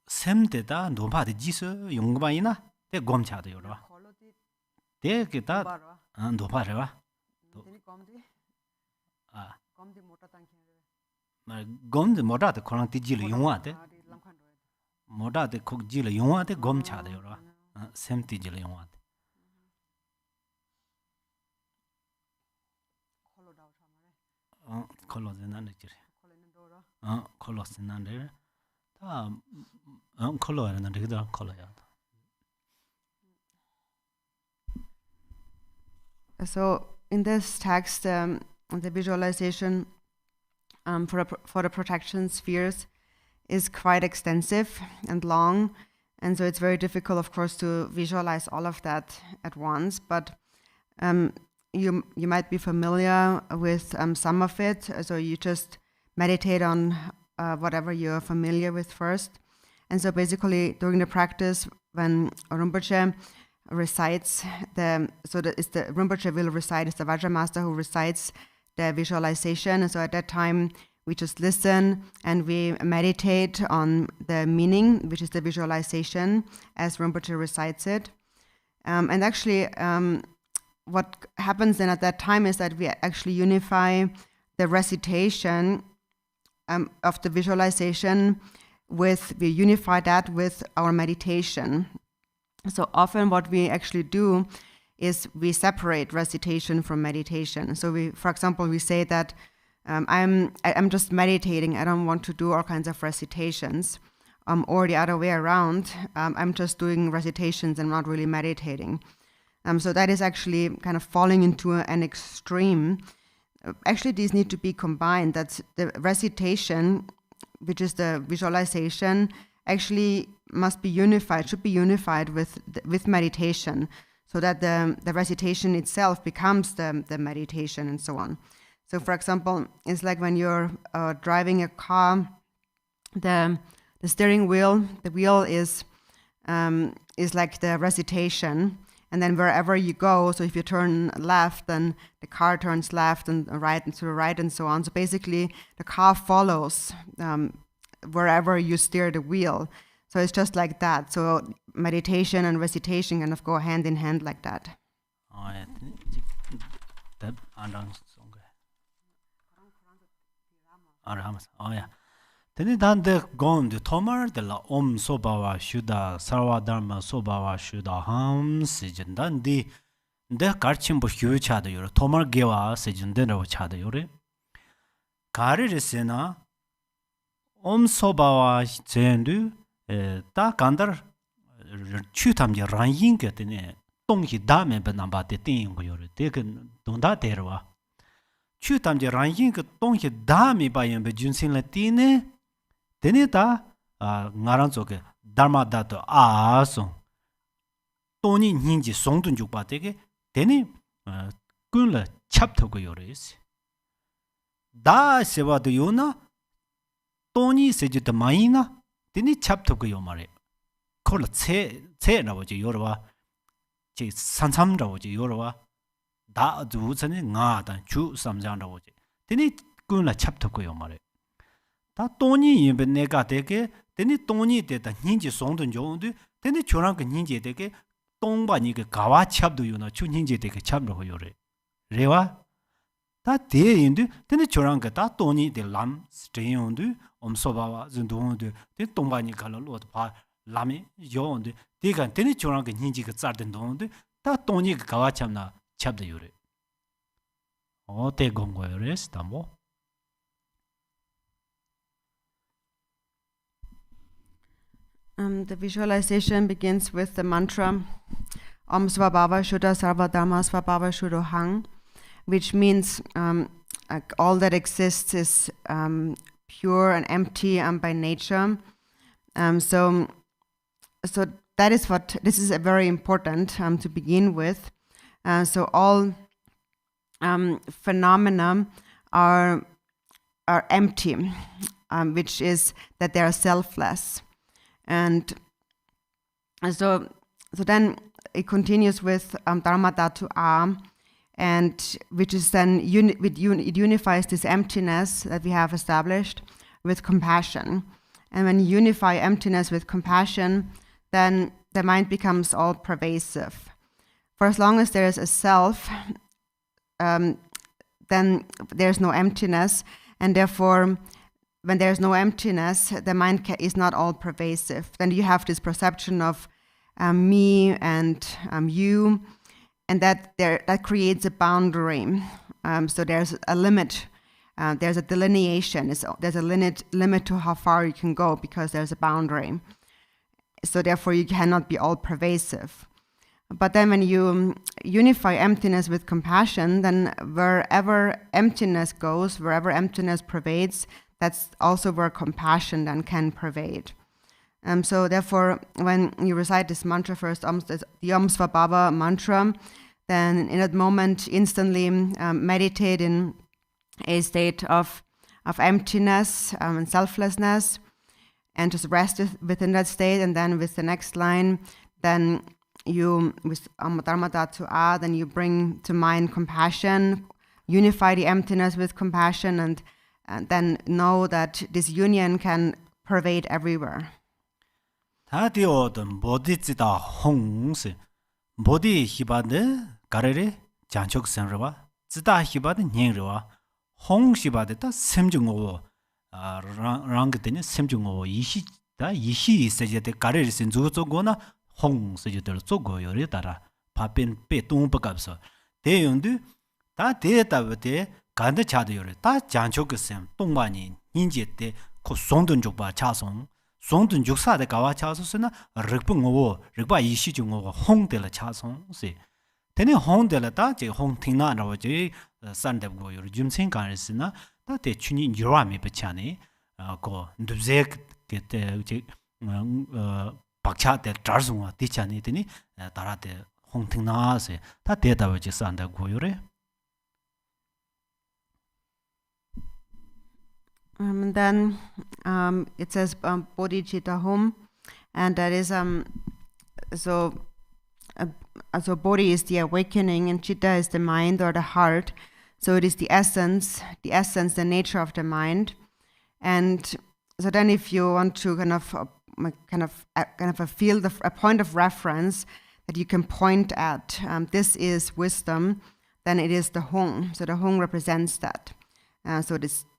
sem de da no ba de ji se yong ba ina te gom cha de yoro te ke ta no ba re ba 마 곰데 모다데 코랑 티지를 용화데 모다데 국지를 용화데 곰 차대요라 샘티지를 용화데 콜로즈난데 지레 콜로스난데 다 콜로야는데 그다 콜로야. So in this text, the visualization for the protection spheres is quite extensive and long, and so it's very difficult, of course, to visualize all of that at once. But you might be familiar with some of it, so you just meditate on whatever you're familiar with first. And so basically, during the practice, when Rinpoche recites the Rinpoche will recite, it's the Vajra master who recites the visualization. And so at that time, we just listen and we meditate on the meaning, which is the visualization, as Rinpoche recites it. And actually, what happens then at that time is that we actually unify the recitation of the visualization we unify that with our meditation. So often what we actually do is we separate recitation from meditation. So for example, we say that I'm just meditating. I don't want to do all kinds of recitations, or the other way around. I'm just doing recitations and not really meditating. So that is actually kind of falling into an extreme. Actually, these need to be combined. That's the recitation, which is the visualization, actually must be unified, should be unified with meditation, so that the recitation itself becomes the meditation and so on. So for example, it's like when you're driving a car, the steering wheel, the wheel is like the recitation, and then wherever you go, so if you turn left, then the car turns left and right and to the right and so on. So basically, the car follows wherever you steer the wheel. So it's just like that. So meditation and recitation kind of go hand in hand like that. Tene dande gom de tomar de la om sobawa shuda sarva dharma sobawa shuda ham sijindan di de Garchen bo hyu cha de yor tomar gewa sijinde ro cha de yor gari resena om sobawa zendu ta gandar chutam je ran yin ge de ne dong hi da me ba namba de tin go yor de gen dong da de ro chutam je ran yin ge dong hi da me ba yin be junsin la ti ne Tene ta ngaran zoke dharma dato aasong toni ninji songdun jukpa teke tene kun la chap togo yore isi. Da sewa do yo na toni seji to mayi na tene chap togo yo mare. Ko la tse rawo je yorwa, che sansam rawo je yorwa, da zu zane nga dan chu samjang rawo je. Tene kun la chap togo yo mare. 다 돈이 임베 내가 되게 되니 돈이 되다 닌지 송던 좋은데 되니 저랑 그 닌지 되게 똥바니 그 가와 찹도 요나 주 닌지 되게 찹로 요래 레와 다 대인데 되니 저랑 그다 돈이 될람 스테용도 엄소바와 진도운데 되 똥바니 갈로 봐 라미 요운데 대가 되니 저랑 그 닌지 그 짤던 돈데 다 돈이 그 가와 찹나 찹도 요래 어때 건 거요래 스타모 The visualization begins with the mantra Om Svabhava Shuddha Sarva Dharma Svabhava Shuddho Hang, which means all that exists is pure and empty by nature. So that is this is very important to begin with. So all phenomena are empty, which is that they are selfless. And so then it continues with Dharma Dhatu A, and which is then it unifies this emptiness that we have established with compassion. And when you unify emptiness with compassion, then the mind becomes all pervasive. For as long as there is a self, then there's no emptiness, and therefore, when there's no emptiness, the mind is not all pervasive. Then you have this perception of me and you, and that creates a boundary. So there's a limit. There's a delineation. There's a limit to how far you can go because there's a boundary. So therefore, you cannot be all pervasive. But then when you unify emptiness with compassion, then wherever emptiness goes, wherever emptiness pervades, that's also where compassion then can pervade. So therefore, when you recite this mantra first, the Om Svabhava mantra, then in that moment, instantly meditate in a state of emptiness and selflessness, and just rest within that state. And then with the next line, then you, with Dharma Dhatu A, then you bring to mind compassion, unify the emptiness with compassion, and then know that this union can pervade everywhere. 다디 어떤 보디지다 홍스 보디 히바데 가레레 장촉 생르바 지다 히바데 닝르와 홍시바데 다 셈중오 랑게데니 셈중오 이시 세제데 가레르 신주조고나 홍스제들 조고요리 따라 파빈 빼동버갑서 대용도 다 대다베데 간데 차도요리 다 장촉 셈 동반이 인제때 고 송든 족바 차송 송든 죽사데 가와 차소스나 르붕오 르바 이시중오 홍델라 차송세 테네 홍델라다 제 홍팅나라고 제 산데고 요 줌생간스나 다테 춘이 유라미 베차네 고 누제 게테 제 박차데 자르송아 디차네 되니 다라데 홍팅나세 다 데다고 제 산데고 요래. And then it says bodhicitta hum, and that is so bodhi is the awakening, and chitta is the mind or the heart. So it is the essence, the nature of the mind. And so then, if you want to kind of feel a point of reference that you can point at, this is wisdom, then it is the hung. So the hung represents that.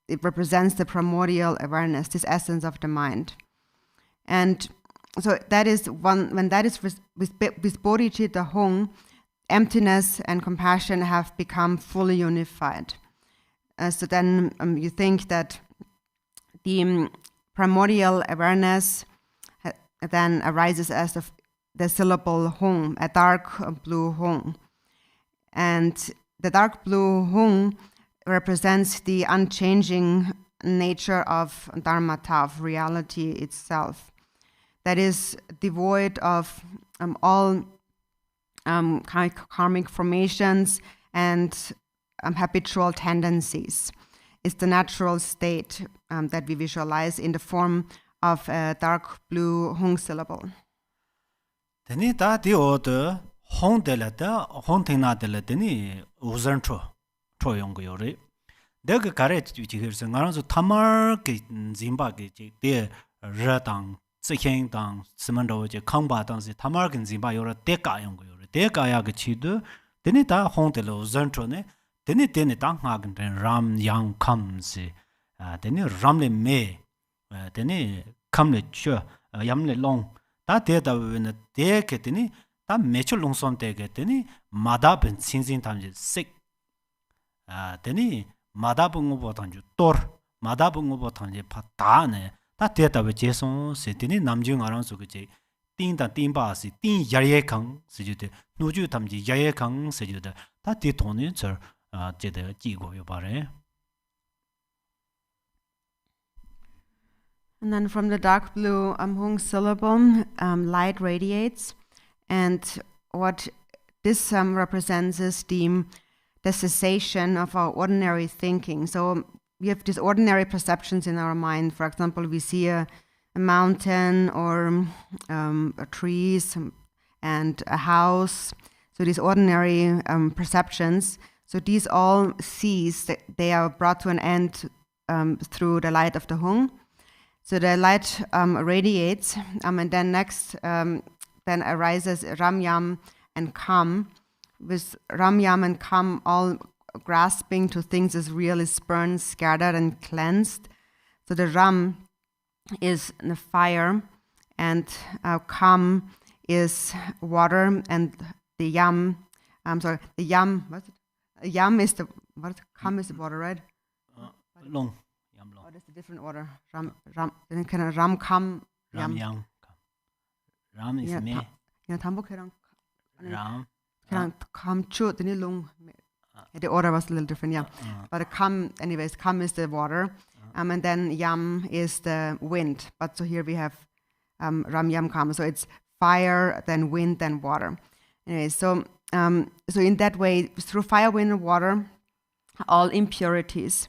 It represents the primordial awareness, this essence of the mind. And so that is when that is with bodhicitta hung, emptiness and compassion have become fully unified. So then you think that the primordial awareness then arises as the syllable hung, a dark blue hung. And the dark blue hung represents the unchanging nature of dharmata, of reality itself, that is devoid of all karmic formations and habitual tendencies. It's the natural state that we visualize in the form of a dark blue hung syllable. Teni ta di odo hong delata hong tingna delateni uzantro troyong yore. Deg kare chigirse ngaranzo tamar ke zimba ke de ratang zhen dang simando je kangba dang si tamar ke zimba yore deka yong yore. Deka ya ke chidu teni ta hong delo uzantro ne teni tang ha gen ram yang kam si teni ramle me teni kamle chö yamle long 다 대답은 대개더니 다 매출 농선 대개더니 마다분 신신 담지 색 되니 마다분고보다 또 마다분고보다 파다네 다 대답을 제송 세더니 남중 알아서 그지 띵다 띵바시 띵 야예강 세주데 노주 담지 야예강 세주데 다 대통령 저 제대 지고요 바래. And then from the dark blue hung syllable, light radiates, and what this represents is the cessation of our ordinary thinking. So we have these ordinary perceptions in our mind. For example, we see a a mountain or trees and a house. So these ordinary perceptions. So these all cease. They are brought to an end through the light of the Hung. So the light radiates, and then next then arises Ram, Yam, and Kam, with Ram, Yam, and Kam all grasping to things as real is burned, scattered, and cleansed. So the Ram is the fire, and Kam is water, and the Yam, the Yam, what's it? Yam is the, Kam is the water, right? Long. Oh, that's a different order. Then kind of Ram, Kam, Yam. Ram is me. Ram. Kam, Chu, the Lung. The order was a little different, yeah. But Kam, anyways, Kam is the water. And then Yam is the wind. But so here we have Ram, Yam, Kam. So it's fire, then wind, then water. Anyway, so in that way, through fire, wind, and water, all impurities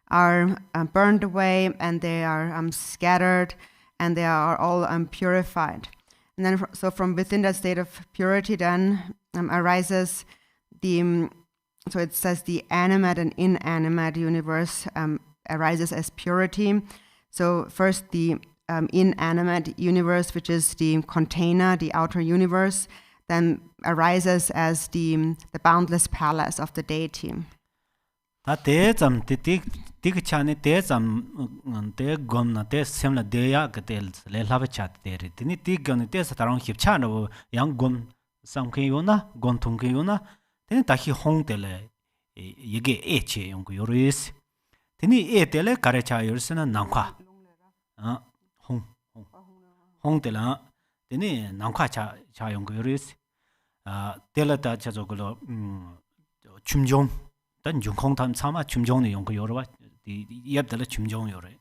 are burned away, and they are scattered, and they are all purified. And then, so from within that state of purity, then arises the. So it says the animate and inanimate universe arises as purity. So first the inanimate universe, which is the container, the outer universe, then arises as the boundless palace of the deity. 다히 홍텔에 이게 에체 연구 요리스 되니 에텔에 가르쳐 열스는 난화 홍텔라 되니 난화 자 연구 요리스 텔라다 저거로 춤종 단 중콩탐 참아 춤종의 연구 요르와 이앱들 춤종 요래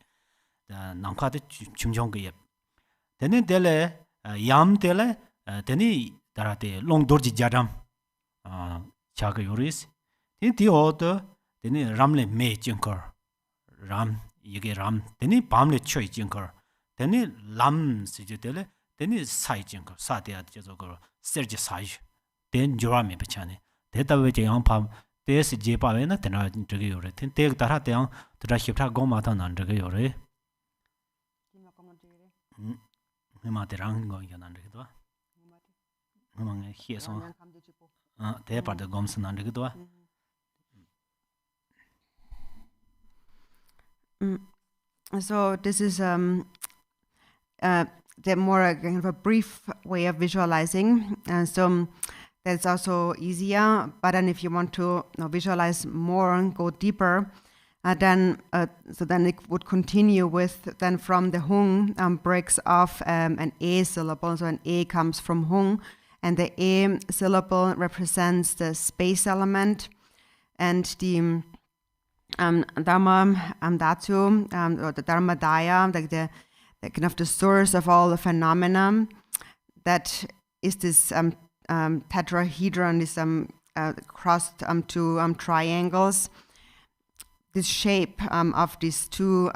난화의 춤종 그 되니 텔에 얌텔에 되니 다라테 롱도르지 자람 자가 요리스 이 오더 되니 람레 메 징커 람 이게 람 되니 밤레 초이 징커 되니 람 시제텔에 되니 사이 징커 사대야 저거 서지 사이 된 조라메 비차네 대답에 제양 밤 데스 제바에나 되나 저게 요래 텐테 따라 대양 드라 힙타 고마타 난 저게 요래 마테랑 거 이난 저게도 망에 히에서 대파도 검슨 안 되기도 와. So this is the more kind of a brief way of visualizing, and so that's also easier. But then if you want to visualize more and go deeper, then it would continue with then from the Hung breaks off an A syllable. So an A comes from Hung. And the A syllable represents the space element, and the Dharma Dhatu, or the Dharma Daya, like the kind of the source of all the phenomena, that is this tetrahedron, this crossed two triangles. This shape of these two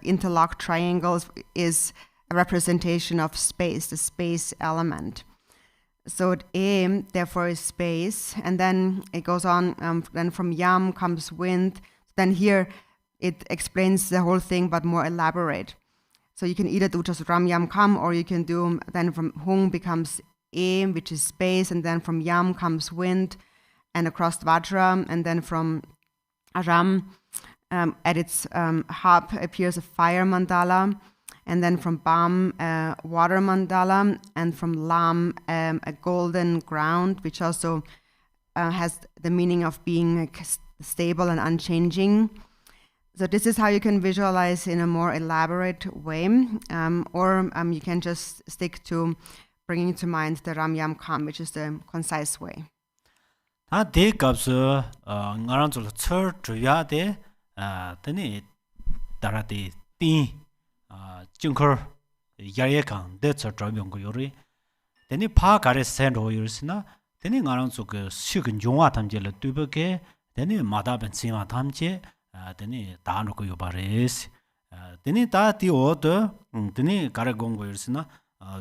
interlocked triangles is a representation of space, the space element. So A, therefore, is space, and then it goes on, then from Yam comes wind. Then here it explains the whole thing, but more elaborate. So you can either do just Ram, Yam, Kam, or you can do, then from Hung becomes A, which is space, and then from Yam comes wind, and across Vajra, and then from Ram, at its hub appears a fire mandala, and then from Bam, water mandala, and from Lam, a golden ground, which also has the meaning of being stable and unchanging. So this is how you can visualize in a more elaborate way, or you can just stick to bringing to mind the Ram, Yam, Kam, which is the concise way. 다 대값을 ngaran줄 처 주야데 드니 다라데 띠 징커 야예강 대처 저병고 요리 드니 파가레 센로 요르스나 드니 ngaran줄 그 시근 용화 탐제를 뚜버게 드니 마다벤 시마 탐제 드니 다놓고 요바레스 Teni ta ti odo teni kare gongo yorsina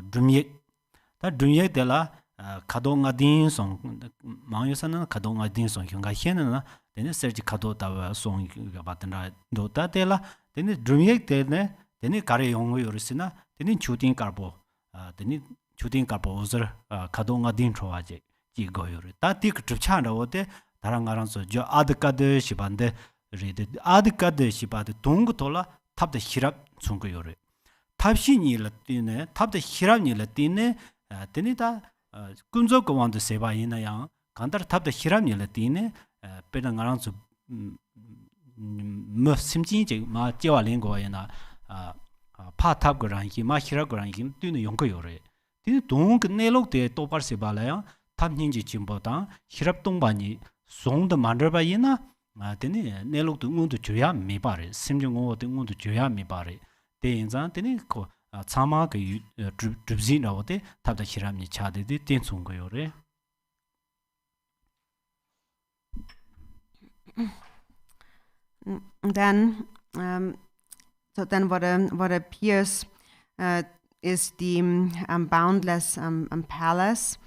drumyek ta drumyek de la kado nga din song mang yosana kado nga din song hyunga hiena na teni serji kado ta song ga batna do ta de la teni drumyek de ne teni kare yongo yorsina teni chutin karbo teni chutin karbo ozer kado nga din chowaje ji go yor ta ti kchcha na ote darang arang so jo adkade shibande rede adkade shibade dong tola 탑의 히랍 중거 요래 탑신이 라티네 탑의 히랍이 라티네 데니다 군조 거원도 세바이나야 간다 탑의 히랍이 라티네 배는 알아서 뭐 심진이 마 지와린 거야나 파탑 거란기 마 히랍 거란기 뛰는 용거 요래 디 동그 내lok대 똑바로 세발아야 탑닌지 진보다 히랍 동반이 송도 만들바이나 teni nelok tu ngundu joya mi pare simjung ngo tu ngundu joya mi pare te inza teni ko chama ke drubzi na wote tabda hiram ni chade de ten sung go yore then so then what appears is the boundless palace,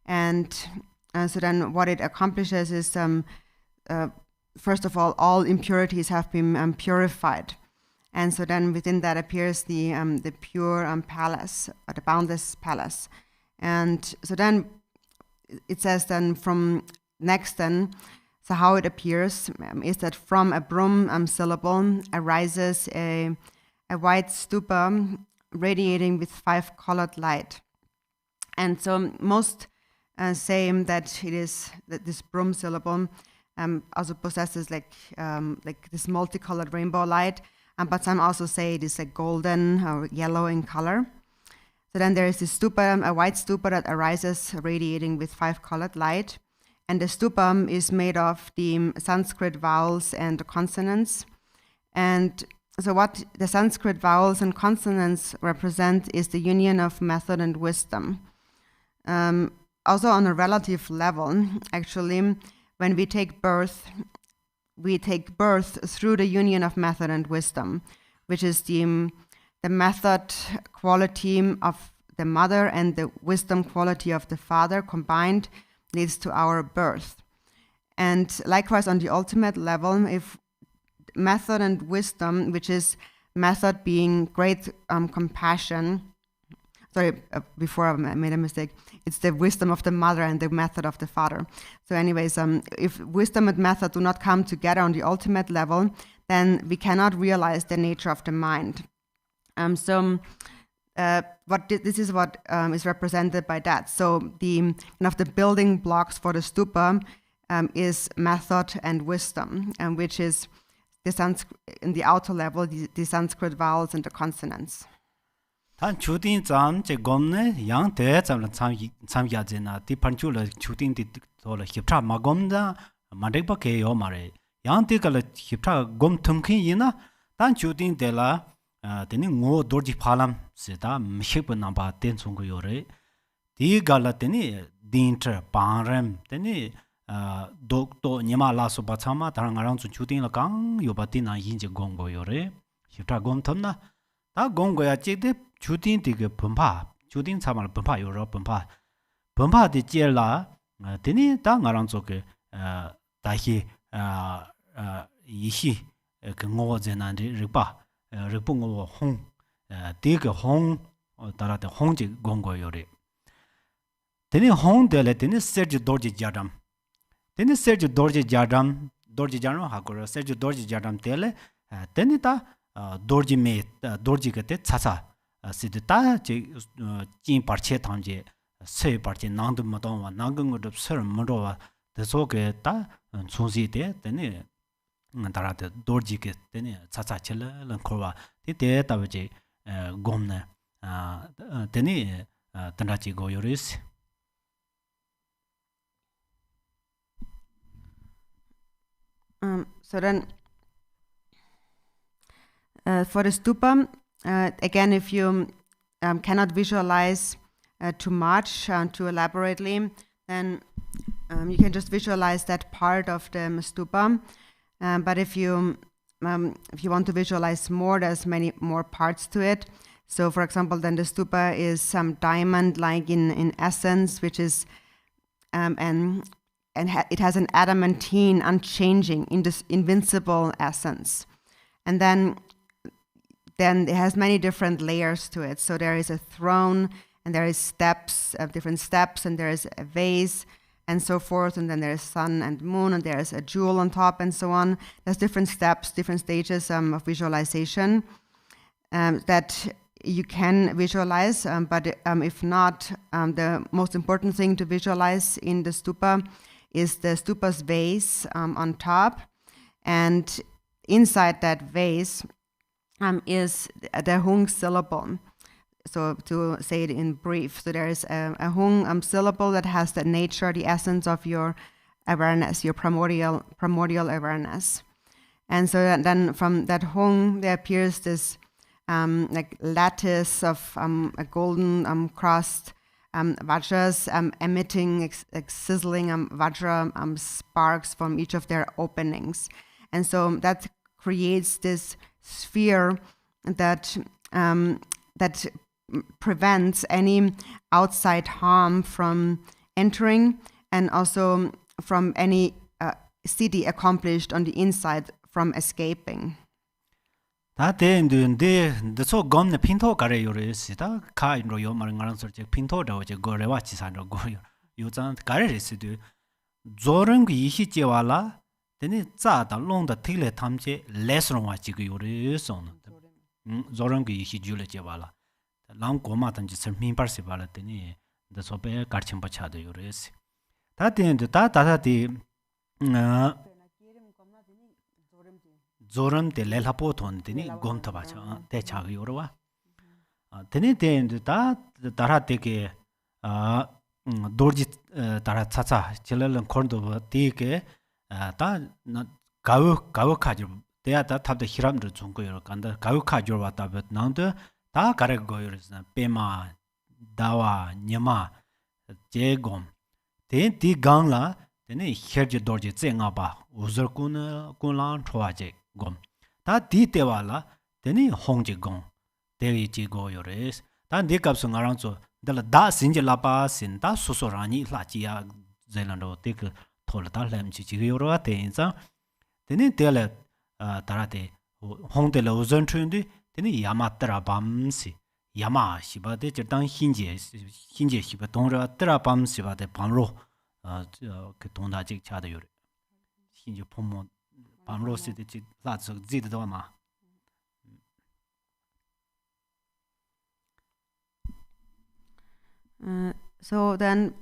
and so then what it accomplishes is first of all impurities have been purified, and so then within that appears the pure palace, or the boundless palace, and so then it says then from next then, so how it appears is that from a broom syllable arises a white stupa radiating with 5-colored light, and so most say that it is that this broom syllable also possesses like this multicolored rainbow light, but some also say it is like golden or yellow in color. So then there is this stupa, a white stupa that arises radiating with 5-colored light, and the stupa is made of the Sanskrit vowels and the consonants. And so what the Sanskrit vowels and consonants represent is the union of method and wisdom. Also on a relative level, actually, when we take birth through the union of method and wisdom, which is the method quality of the mother and the wisdom quality of the father combined leads to our birth. And likewise, on the ultimate level, if method and wisdom, which is method being great compassion, before I made a mistake. It's the wisdom of the mother and the method of the father. So anyways, if wisdom and method do not come together on the ultimate level, then we cannot realize the nature of the mind. This is what is represented by that. So the building blocks for the stupa is method and wisdom, which is in the outer level, the Sanskrit vowels and the consonants. 단 chutin zam che gomne yang de zam la cham ya jena ti panchu la chutin ti to la hiptra ma gomda mandek ba ke yo mare yang ti ka la hiptra gom thumkhin yina tan chutin de la teni ngo dorji phalam se da mship na ba ten chung go yore ti ga la teni din tra parem teni dok to nyama la so ba chama tarang arang chu chutin la kang yo ba tin na yin je gom go yore hiptra gom thom na 다 공고야 제대 주딘 되게 범파 주딘 참말 범파 요러 범파 범파데 제라 되니 다 나랑 저게 다시 이시 그 ngo제난데 르바 르봉고 홍 되게 홍 따라데 홍지 공고요리 되니 홍데레 되니 세르지 도르지 자담 되니 세르지 도르지 자담 하고 세르지 도르지 자담 때레 되니 다 dorji me dorji gate chacha sidta je jin parche thangje se parche nang dum ma wa nang ng de ser mo ro wa de so ge ta chungsi de ne ngara de dorji ge de ne chacha chele lan kho wa de ta je gomne de ne tanda chi go yoris. So then for the stupa, again, if you cannot visualize too much, too elaborately, then you can just visualize that part of the stupa. But if you if you want to visualize more, there's many more parts to it. So, for example, then the stupa is some diamond-like in essence, which is it has an adamantine, unchanging, invincible essence. And then it has many different layers to it. So there is a throne, and there is steps, different steps, and there is a vase, and so forth. And then there is sun and moon, and there is a jewel on top, and so on. There's different steps, different stages of visualization that you can visualize. But if not, the most important thing to visualize in the stupa is the stupa's vase on top. And inside that vase is the hung syllable. So to say it in brief, so there is a hung syllable that has the nature, the essence of your awareness, your primordial awareness. And so then from that hung, there appears this like lattice of a golden crossed vajras emitting sizzling vajra sparks from each of their openings. And so that creates this sphere that that prevents any outside harm from entering, and also from any siddhi accomplished on the inside from escaping. the so gom ne pinto kare yore sita ka ro yo mar ngarang sor che pinto da je go rewa chi san ro go yo zan kare re si du zoreng gi hi che wala deni za da long da tile tham che les ro wa chi go yore son zoreng gi hi ju le che wala lang go ma tan ji ser min par se wala deni the so pe Garchen pa cha de yore si ta den da di zoram de lelhapo thon dini gom thaba cha te cha gi yorwa deni de da dara de ke dorji dara cha cha chelal khordo de ke ta gaw kha ju de da thab de hiram ru chung ko yor kanda gaw kha jor wa ta bet nang de da kare go yor na pema dawa nyama je gom de di gang la deni herje dorji zenga ba uzur kun lang thwa je gom ta di te wala deni hongje gong de ji go yores ta de kap su ngarang so dala da sinje la pa sin ta so so rani la ji ya zelan ro te ke thol ta lam ji ji yo ro te za deni te le tara de hong de lo zon chun de deni yamatra bam si yama shi ba de dang hinje shi ba dong ra tra bam si ba de bam ro ke dong da ji cha de yo hinje pomo So then,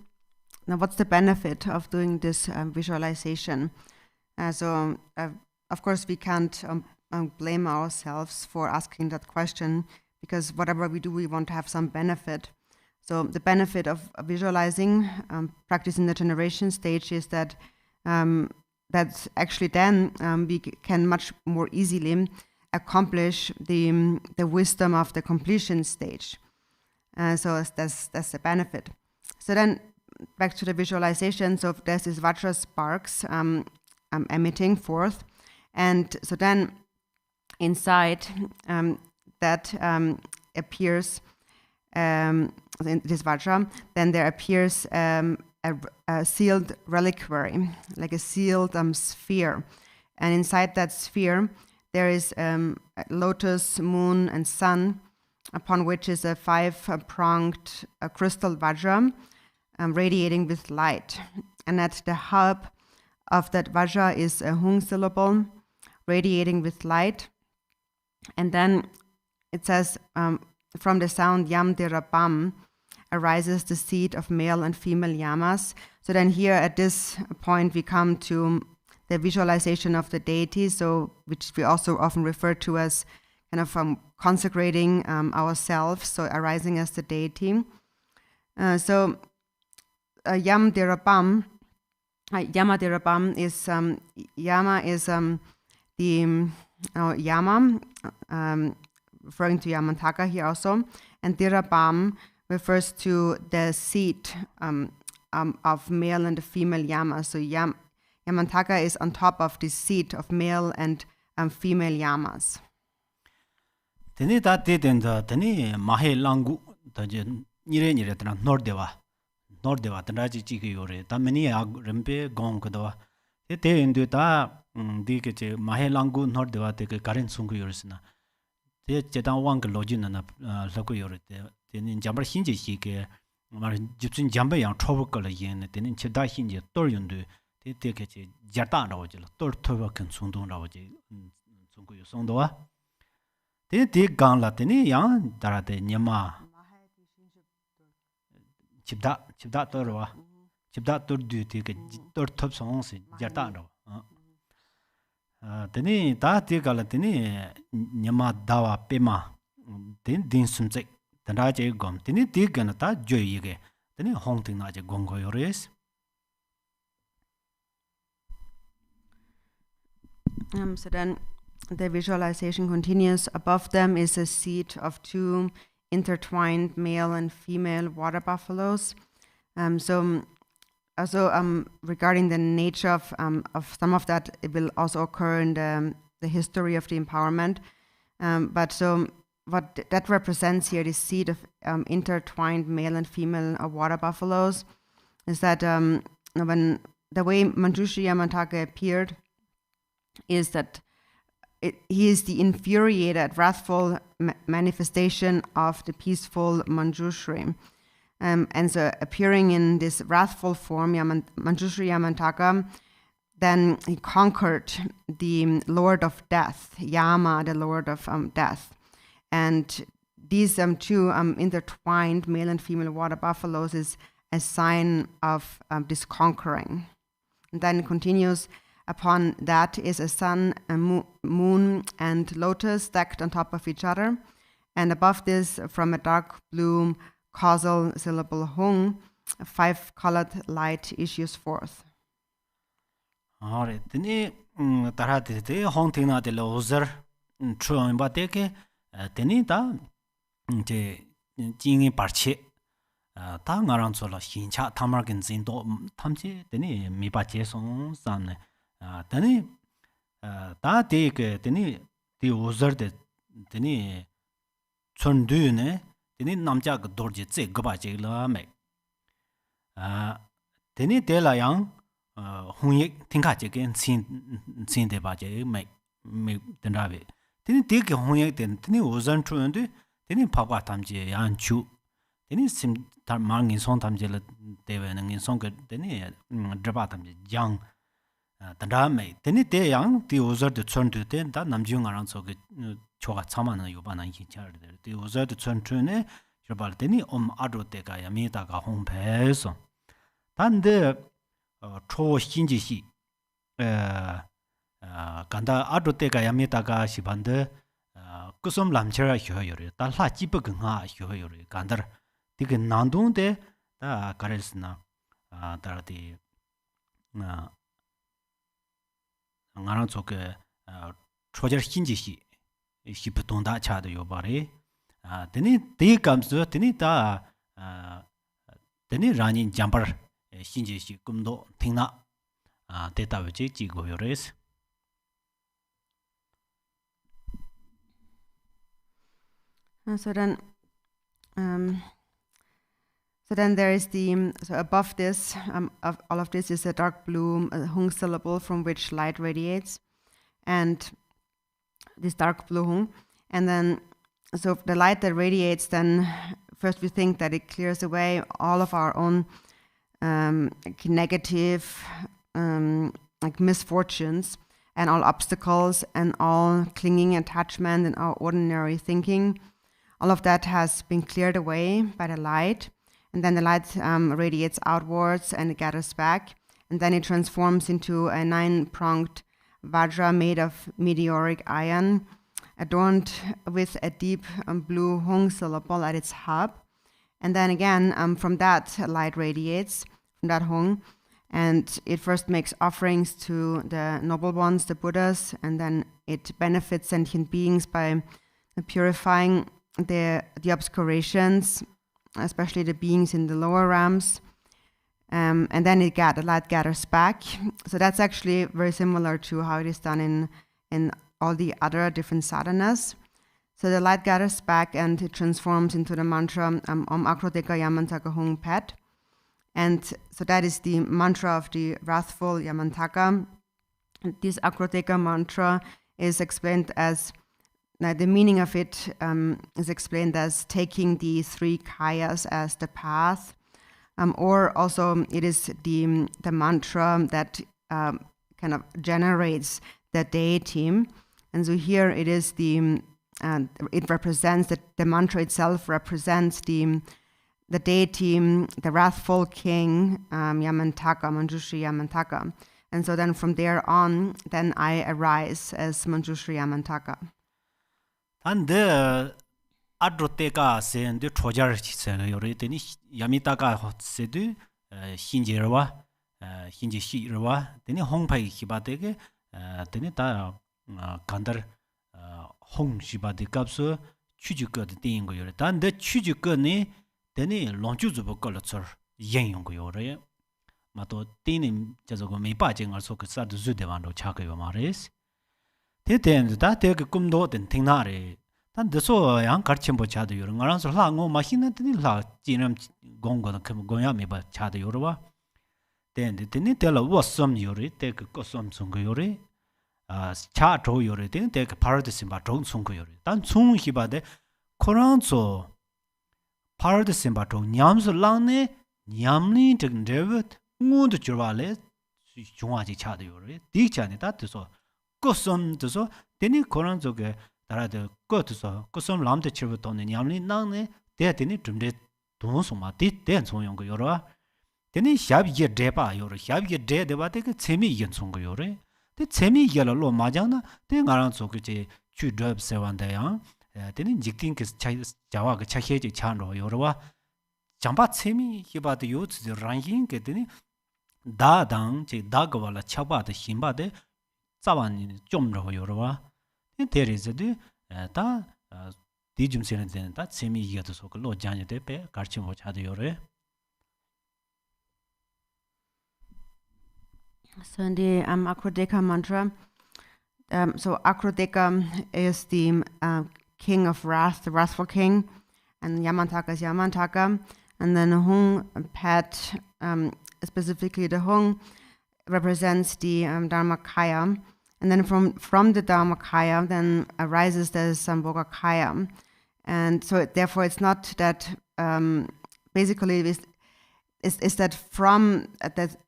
now what's the benefit of doing this visualization? So of course we can't blame ourselves for asking that question, because whatever we do, we want to have some benefit. So the benefit of visualizing, practicing the generation stage, is that that actually then we can much more easily accomplish the wisdom of the completion stage. So that's the benefit. So then back to the visualization. So there's these vajra sparks emitting forth, and so then inside that appears in this vajra. Then there appears a sealed reliquary, like a sealed sphere. And inside that sphere, there is a lotus, moon, and sun, upon which is a 5-pronged crystal vajra radiating with light. And at the hub of that vajra is a hung syllable radiating with light. And then it says, from the sound yam derabam, arises the seed of male and female yamas. So then here at this point we come to the visualization of the deity, so which we also often refer to as kind of consecrating ourselves, so arising as the deity. So yam derabam, yama derabam is yama is the yama, referring to Yamantaka here also, and derabam refers to the seat of male and female yama. So Yamantaka is on top of the seat of male and female yamas. Teni ta te tenda teni mahe langu ta je nire tena nordeva tena chi ki yore ta meni rempe gong kadawa te indu ta di ke che mahe langu nordeva te ke Garchen sungu yoresna te chetang wang loji na laku yore te teni jambar hinje hi ke mar jipsin jambe yang chobu kala yen teni cheda hinje tor yundu te ke che jarta rawo je tor thoba kan sundong rawo je sungu yo songdowa te gang la teni yang darate nyama chibda torwa chibda tor du te ke tor thop song se jarta rawo teni ta te gala teni nyama dawa pema ten din sumse tanda je gom teni te gana ta joyi ge teni hong ting na je gongo yores. So then the visualization continues. Above them is a seat of two intertwined male and female water buffaloes. So regarding the nature of some of that, it will also occur in the history of the empowerment. But so what that represents here, this seat of intertwined male and female water buffaloes, is that when the way Manjushri Yamantaka appeared, is that he is the infuriated, wrathful manifestation of the peaceful Manjushri. And so appearing in this wrathful form, Manjushri Yamantaka, then he conquered the Lord of Death, Yama, the Lord of Death. And these two intertwined male and female water buffaloes is a sign of this conquering. And then it continues, upon that is a sun, a moon, and lotus stacked on top of each other. And above this, from a dark blue causal syllable hung, a 5-colored light issues forth. Alright, teni tarate te hong ting na de lo zer chuang ba te ke teni ta je jing parche ta ngarang so la hin cha tamar gen zin do tamche teni mi ba je song san ne teni ta de ke teni de uzer de teni chun du ne teni namja ga dor je ze ga ba je la me teni de la yang Hunyek Tinka Chicken seen de Baje make the Ravi. Didn't take a Hunyek then Tini wasn't true and didn't Papa Tamje Yan Chu. Didn't seem Tarmang in Son Tamjela Devan and in Songa Deni Drabatam young the Rame. Didn't they young, the user the turn to then that Namjung around so good Choga Samana Yubana in charity. The user the turn to ne Jabal Deni Adroteka Yamitaka home person. Then the 초 신지시 간다 아도테가 야미타가 시반데 꾸솜 람체라 효요리 달라 지버근하 효요리 간다 디게 난동데 다 가르스나 다르디 나랑 저게 초절 신지시 시부동다 차도 요바리 데니 데감스 데니 다 데니 라닌 잠버 신지시 꿈도 팅나 데이터베이스 지고요레스. So then there is so above this of all of this is a dark blue hung syllable from which light radiates, and this dark blue hung, and then so the light that radiates, then first we think that it clears away all of our own negative like misfortunes and all obstacles and all clinging attachment and our ordinary thinking. All of that has been cleared away by the light, and then the light radiates outwards and it gathers back, and then it transforms into a 9-pronged vajra made of meteoric iron, adorned with a deep blue hung syllable at its hub. And then again, from that light radiates, from that hung, and it first makes offerings to the noble ones, the Buddhas, and then it benefits sentient beings by purifying the obscurations, especially the beings in the lower realms. And then the light gathers back. So that's actually very similar to how it is done in all the other different sadhanas. So the light gathers back and it transforms into the mantra Om Akrodeka Yamantaka Hung Pet. And so that is the mantra of the wrathful Yamantaka. This Akrodeka mantra is explained as, the meaning of it is explained as taking the three kayas as the path. Or also it is the mantra that kind of generates the deity. And so here it is it represents the mantra itself represents the deity, the wrathful king, Yamantaka, Manjushri Yamantaka. And so then from there on, then I arise as Manjushri Yamantaka. And the Adroteka sen the Trojar sen yoritini Yamitaka sedu Hinjirwa, Hinjishirwa, then Hongpai Hibateke, then ta Kandar Hong Shibadi Kapsu, Chujuka the Dingo Yoritan, the Chujukani, then Lonjuzubo Color, Yang Yore. Mato Tinim Jazogo me patching also could start to Zudevando Chakayo Maris. Titend that take a cumdo and Tinare. Then the so young Garchen Chad Young around so long, Machina La Jinam Gongo Goyami by Chad Yoruba. Then the Tinitella was some Yuri, take a some Sunguyuri. Chato Yuri didn't take a paradise by John Sunguyuri. Then soon he by the Coranzo paradise by Nyams Lane, Nyamni David. Mood Jurale, Juaji Chaduri, Dichani that so. Gosom to so, then you Coranzoge, that are the go to so, Gosom Lam the Chivaton and Yamli Nane, there didn't to Donsoma did dance on Yongo Yora. Then he shab ye depa, your shab ye de debatic, semi yen Songore. The semi yellow low Majana, then around Sokuchi, two drops 7 dayan, then injecting his Jawak Chakeji Chandro Yorova. Jambat semi, he bought the youths the ranking, getting Da dang, Dagwala Chaba the Himba de Savan Jomro Yorova. And there is a da Dijum Senate that semi year to Sokolo Janya Depe, Garchen watch had yore. So in the Akrodeka mantra, so Akrodeka is the king of wrath, the wrathful king, and Yamantaka is Yamantaka, and then Hung Pet. Specifically, the Hung represents the Dharmakaya, and then from the Dharmakaya then arises the Sambhogakaya, and so therefore it's not that basically is that from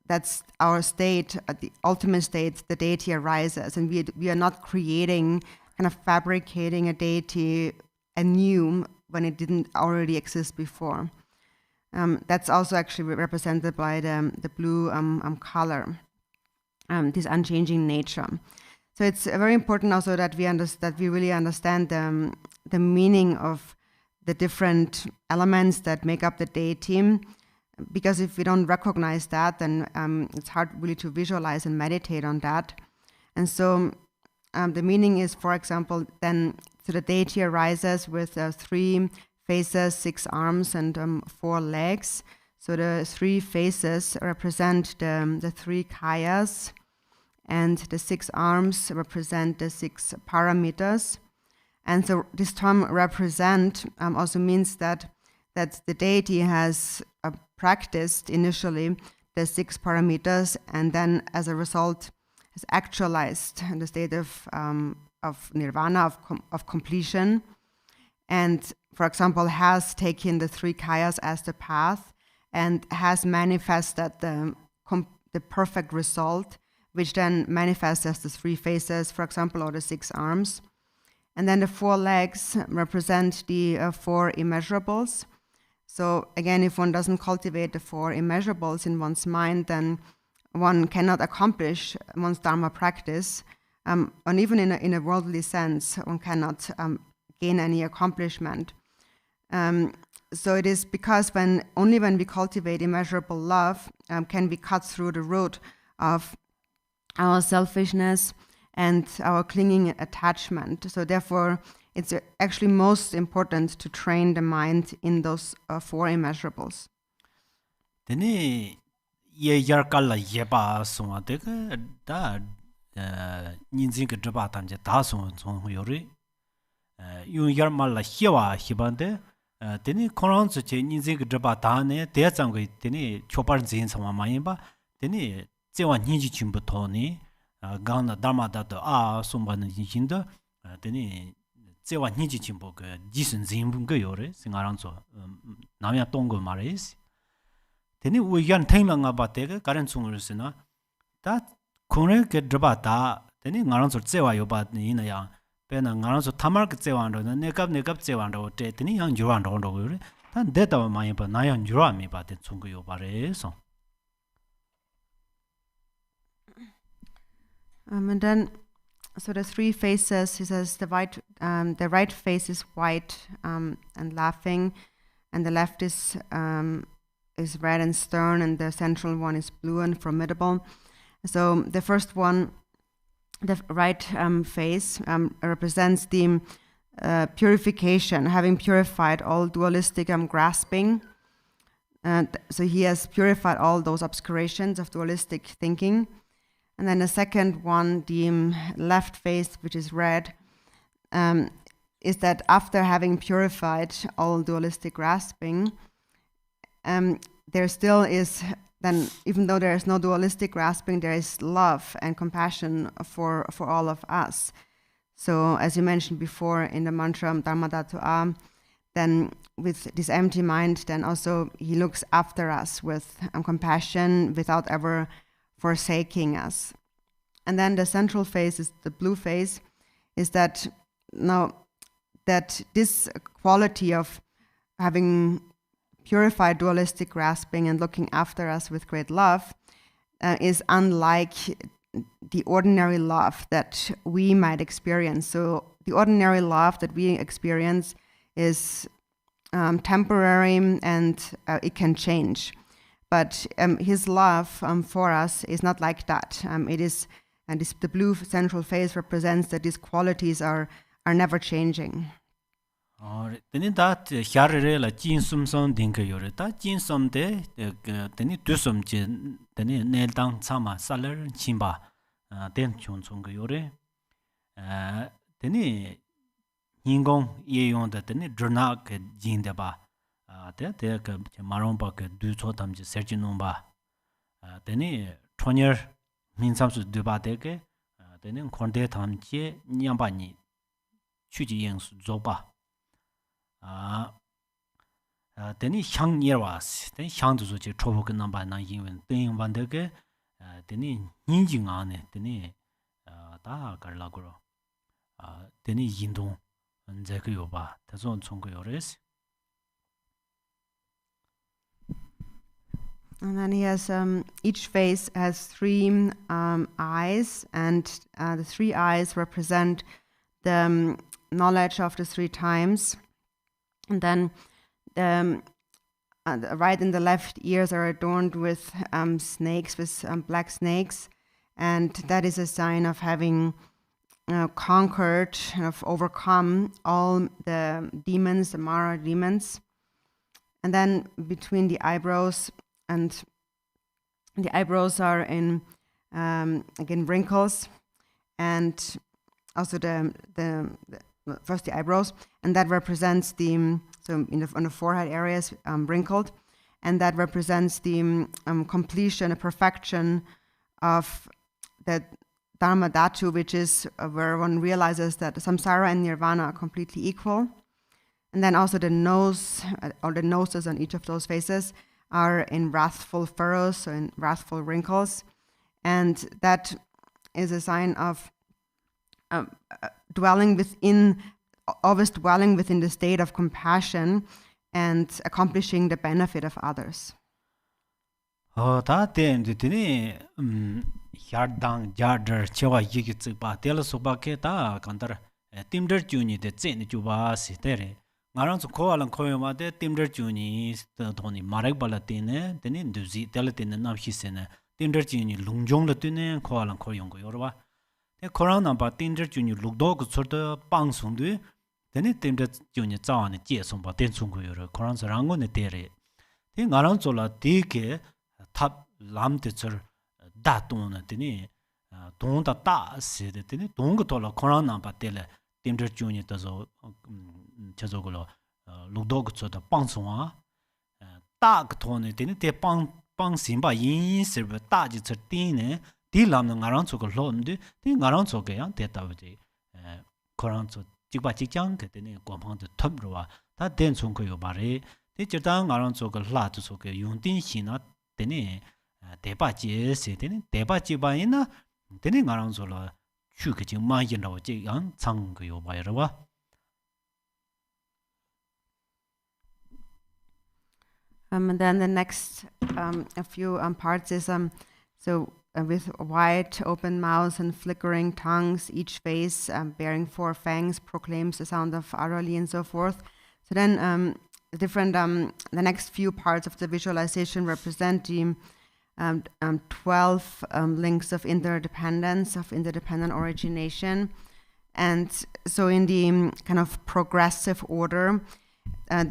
that's our state, the ultimate state, the deity arises, and we are not creating, kind of fabricating a deity anew when it didn't already exist before. That's also actually represented by the blue color, this unchanging nature. So it's very important also that we really understand the meaning of the different elements that make up the deity, because if we don't recognize that, then it's hard really to visualize and meditate on that. And so the meaning is, for example, then so the deity arises with 3 faces, 6 arms, and 4 legs. So the 3 faces represent the 3 kayas, and the 6 arms represent the 6 paramitas. And so this term "represent" also means that the deity has practiced initially the 6 paramitas, and then as a result has actualized the state of nirvana, of completion. And, for example, has taken the 3 kayas as the path and has manifested the perfect result, which then manifests as the 3 faces, for example, or the 6 arms. And then the 4 legs represent the 4 immeasurables. So again, if one doesn't cultivate the 4 immeasurables in one's mind, then one cannot accomplish one's Dharma practice. And even in a worldly sense, one cannot gain any accomplishment. So it is because only when we cultivate immeasurable love can we cut through the root of our selfishness and our clinging attachment. So therefore, it's actually most important to train the mind in those 4 immeasurables. Then ye yarkala yeba suma de da ninjing ge zhba tamje da song yori yung yar mal la hiwa hibande teni korang zu che ninjing ge zhba da ne de zang ge teni chopar zin sama ma yin ba teni zewa ninji chim bu to ni gang na dharma da de song ba ne yin de teni zewa ninji chim bu ge jisun zin bu ge yori singarang zo namya dong ge ma re teni wu yan teng la nga ba de ge garan chung ru sina 다 코네 게 드바다 되니 나랑서 제와 요바 니나야 배나 나랑서 타말 게 제와는 내갑 제와로 되니 양 유한도 그래 단 데다 많이 봐 나양 유라미 바데 총고 요바래서 And then so the three faces, he says the right face is white and laughing, and the left is red and stern, and the central one is blue and formidable. So the first one, the right face, represents the purification, having purified all dualistic grasping. So he has purified all those obscurations of dualistic thinking. And then the second one, the left face, which is red, is that after having purified all dualistic grasping, there still is... Then, even though there is no dualistic grasping, there is love and compassion for all of us. So, as you mentioned before in the mantra Dharma Dhatu A, then with this empty mind, then also he looks after us with compassion without ever forsaking us. And then the central face is the blue face, is that now that this quality of having purified dualistic grasping and looking after us with great love is unlike the ordinary love that we might experience. So the ordinary love that we experience is temporary and it can change. But his love for us is not like that. The blue central face represents that these qualities are never changing. Teni da xiarere la jin sum song ding ge yore da jin sum de teni du sum je teni nel dang chama salar chimba den chung chung ge yore teni yingong ye yong de teni drna ge jin de ba de ge marong ba ge du cho tam je ser jin nong ba teni chonyer min sam su de ba de ge teni khon de tam je nyam ba ni chu ji yeng su zo ba teni 향 예와스 teni 향 두서 제 초보 끝난 바나 인원 땡 반데게 teni 인징 안에 teni 다 갈라고로 teni 인동 이제 그 요바 대선 총고 요레스. And then he has each face has three eyes, and the three eyes represent the knowledge of the three times. And then the right and the left ears are adorned with snakes, with black snakes, and that is a sign of having conquered, of overcome all the demons, the Mara demons. And then between the eyebrows, and the eyebrows are in again wrinkles, and also first the eyebrows, and that represents on the forehead areas wrinkled, and that represents the completion, a perfection of the Dharma Dhatu, which is where one realizes that samsara and nirvana are completely equal. And then also the nose, or the noses on each of those faces are in wrathful furrows, so in wrathful wrinkles, and that is a sign of dwelling within the state of compassion and accomplishing the benefit of others. Da teni yardang jarder chewa yigi tsiba tel soba ke ta kantar timder juni de zen juba sitere ngarang su khoalang khoyoma de timder juni thoni marek bala tene teni duzi tel tene na hisene timder juni lungjong le tene khoalang khoyong go yorwa te korana ba timder juni lugdo go chorda pang sungdu teni timder juni zawane je somba ten sung go yor koran sa rango ne tere te ngarang zola de ke 탑 람데처 다톤나 되니 동다 따 시데더니 동거 돌아 코란 남바 때래 템저 중에 더서 저저걸로 룩도그서다 빵송아 딱 돈에 되는 대빵 심바 인스르 따지 저띠네 딜람는 가랑 저거 론데 디 가랑 저게야 됐다버지 코란 저 직바 직장 그때는 권방도 톱로와 다 된송거요 말에 대저당 가랑 저거 라도 저게 용딘시나 되네 대바지에 되는 대바지바이나 되는 가랑 저로 추그 마이라고 제양 장거요 말이라 And then the next a few parts is with wide open mouths and flickering tongues, each face bearing 4 fangs proclaims the sound of Arali and so forth. So then the next few parts of the visualization represent the 12 links of interdependence, of interdependent origination. And so in the kind of progressive order,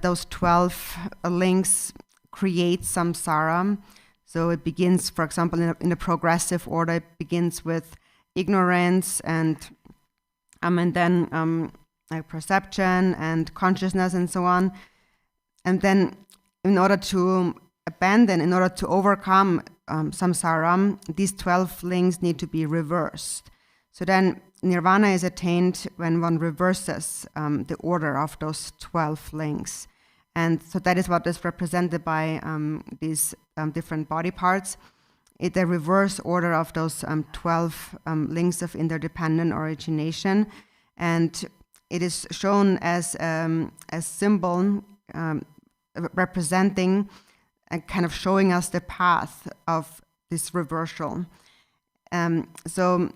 those 12 links create samsara. So it begins, for example, in a progressive order, it begins with ignorance and then perception and consciousness and so on. And then in order to overcome samsara, these 12 links need to be reversed. So then nirvana is attained when one reverses the order of those 12 links. And so that is what is represented by these different body parts. It's the reverse order of those 12 links of interdependent origination. And it is shown as a symbol representing and kind of showing us the path of this reversal. So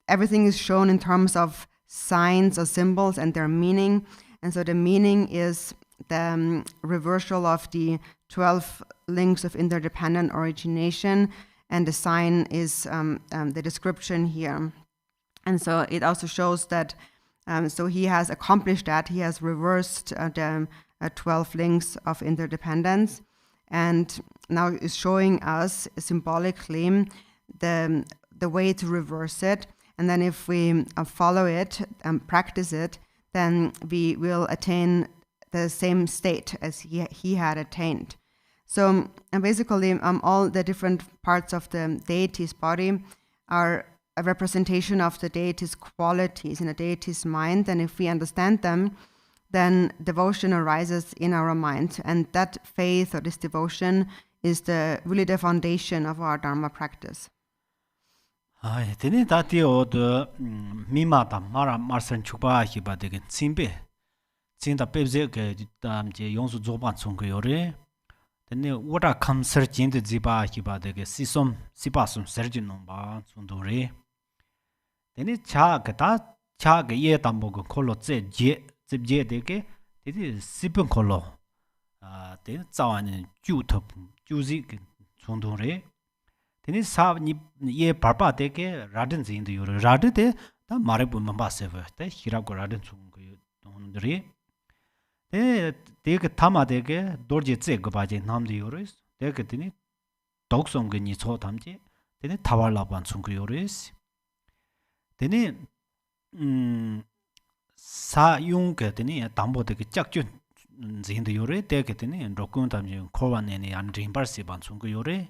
everything is shown in terms of signs or symbols and their meaning. And so the meaning is the reversal of the 12 links of interdependent origination, and the sign is the description here. And so it also shows that so he has accomplished that. He has reversed the 12 links of interdependence, and now is showing us symbolically the way to reverse it. And then if we follow it and practice it, then we will attain the same state as he had attained. So basically all the different parts of the deity's body are a representation of the deity's qualities in a deity's mind, and if we understand them, then devotion arises in our mind, and that faith or this devotion is really the foundation of our Dharma practice. Tene dati od mimata mara marsan chupa hiba de simbe cinta pebze ke je yongsu zoban chung yore tene wada kam ser jin de ziba hiba de sisom sipasum serjin nomba chundore tene cha ge ye tambo ko kholo je je de ke de sipun kholo de zawan ju top juzi chundore tene sa ni ye barba de ke radin zin de yore rad de ta mare bu mamba se ve te hira ko radin chung ko donre de ke tama de ke dorje ze go ba je nam de yore de ke tene doksom ge ni cho tam je tene tawal la ban chung ko yore tene sa yung ke tene dambo de ke chak chun zin de yore de ke tene rokun tam je ko wan ne an rim par se ban chung ko yore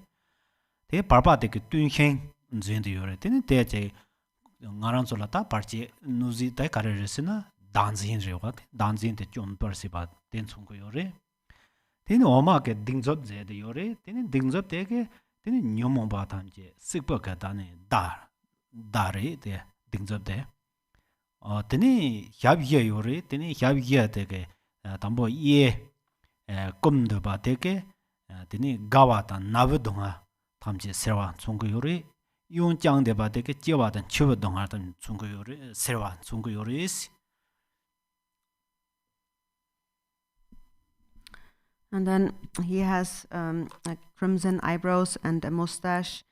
대 바바데 그 뚱행 인젠데 요래 되는 대제 나란솔라타 파르치 누지 대 카레르스나 단진 저가 단진데 좀 버시바 된 총고 요래 되는 오마게 딩접 제데 요래 되는 딩접 되게 되는 녀몬 바탄제 식버가다네 다레 대 딩접 대 되는 샤비게 요래 되는 샤비게 되게 담보 예 꿈도 바 되게 되는 가와다 나브동아 tamje serwa chunggu yore yung jang de ba de ge jewa dan chöb dong ar dan chunggu yore serwa chunggu yore is. And then he has like crimson eyebrows and a mustache,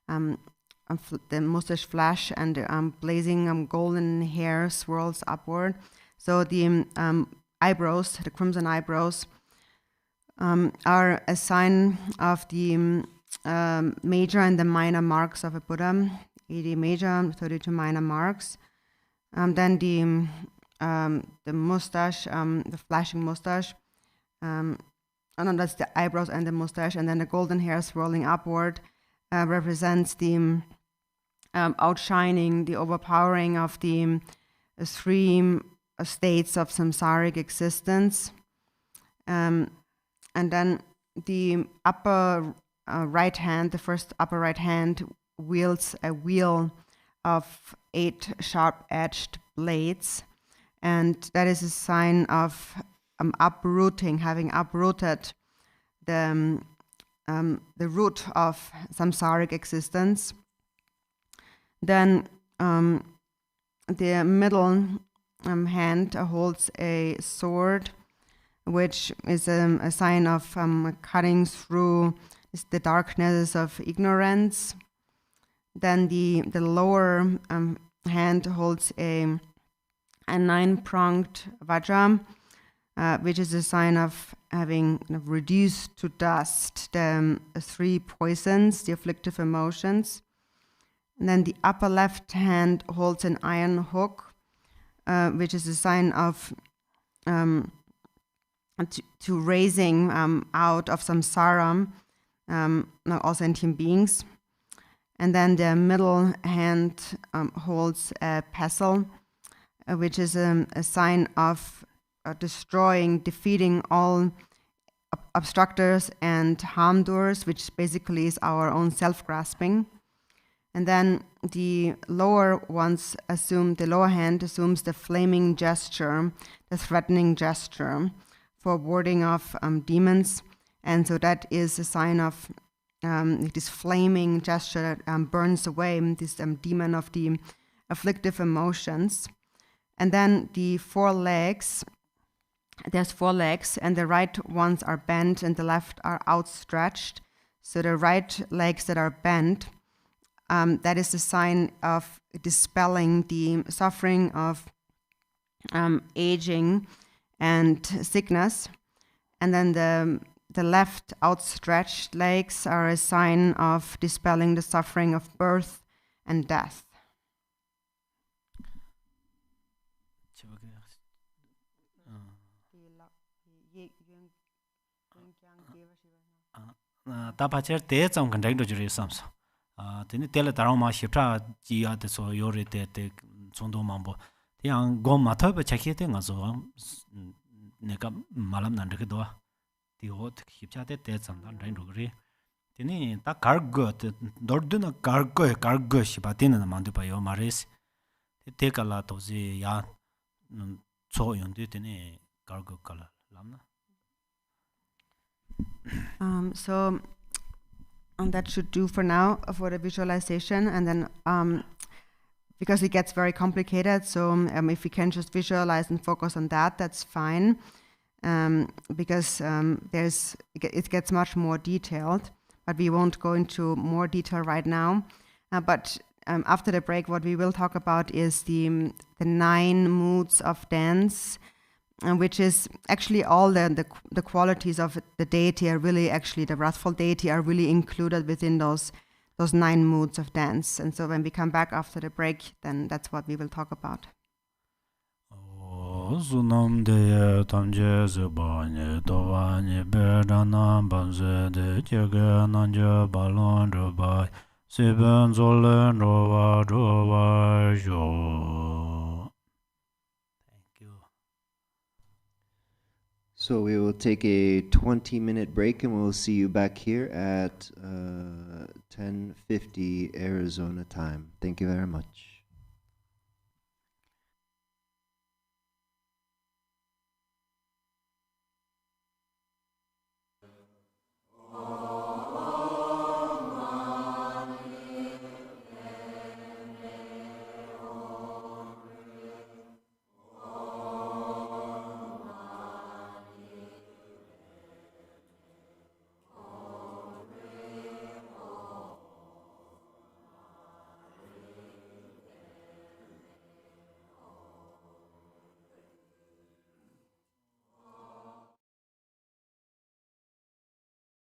the mustache flash, and blazing golden hair swirls upward. So the eyebrows, the crimson eyebrows, are a sign of the major and the minor marks of a Buddha. 80 major, 32 minor marks. Then the mustache, the flashing mustache. That's the eyebrows and the mustache, and then the golden hair swirling upward represents the outshining, the overpowering of the three states of samsaric existence. And then the upper right hand, the first upper right hand, wields a wheel of 8 sharp-edged blades, and that is a sign of uprooting, having uprooted the root of samsaric existence. Then the middle hand holds a sword, which is a sign of cutting through the darkness of ignorance. Then the lower hand holds a 9-pronged vajra, which is a sign of having reduced to dust the 3 poisons, the afflictive emotions. And then the upper left hand holds an iron hook, which is a sign of to raising out of samsara all sentient beings. And then the middle hand holds a pestle, which is a sign of destroying, defeating all obstructors and harm doers, which basically is our own self-grasping. And then the lower hand assumes the flaming gesture, the threatening gesture for warding off demons. And so that is a sign of this flaming gesture that burns away this demon of the afflictive emotions. And then the 4 legs, there's 4 legs, and the right ones are bent and the left are outstretched. So the right legs that are bent, that is a sign of dispelling the suffering of aging and sickness. And then the left outstretched legs are a sign of dispelling the suffering of birth and death. Tapacher te tsam kan dagdo jure samsa. Tini tele tarama shipra ji ya de so yore te chondo mambo. Tiang gom matha ba chakhe te ngazo neka malam nan de do. Ti hot shipcha te tsam dan dagdo jure. Tini ta kargo te dorduna kargo shiba tin na mandu pa yo mares. Te kala to ji ya cho yonde tini kargo kala lamna. So that should do for now for the visualization, and then because it gets very complicated, so if we can just visualize and focus on that, that's fine, because it gets much more detailed, but we won't go into more detail right now. But after the break, what we will talk about is the 9 moods of dance, which is actually all the qualities of the deity are really actually the wrathful deity are really included within those 9 moods of dance. And so when we come back after the break, then that's what we will talk about. Sunam de tamje zebanye dovanye bedana banze de jege nanje balon roba seben zolen roba jo. Thank you. So we will take a 20-minute break and we'll see you back here at 10:50 Arizona time. Thank you very much.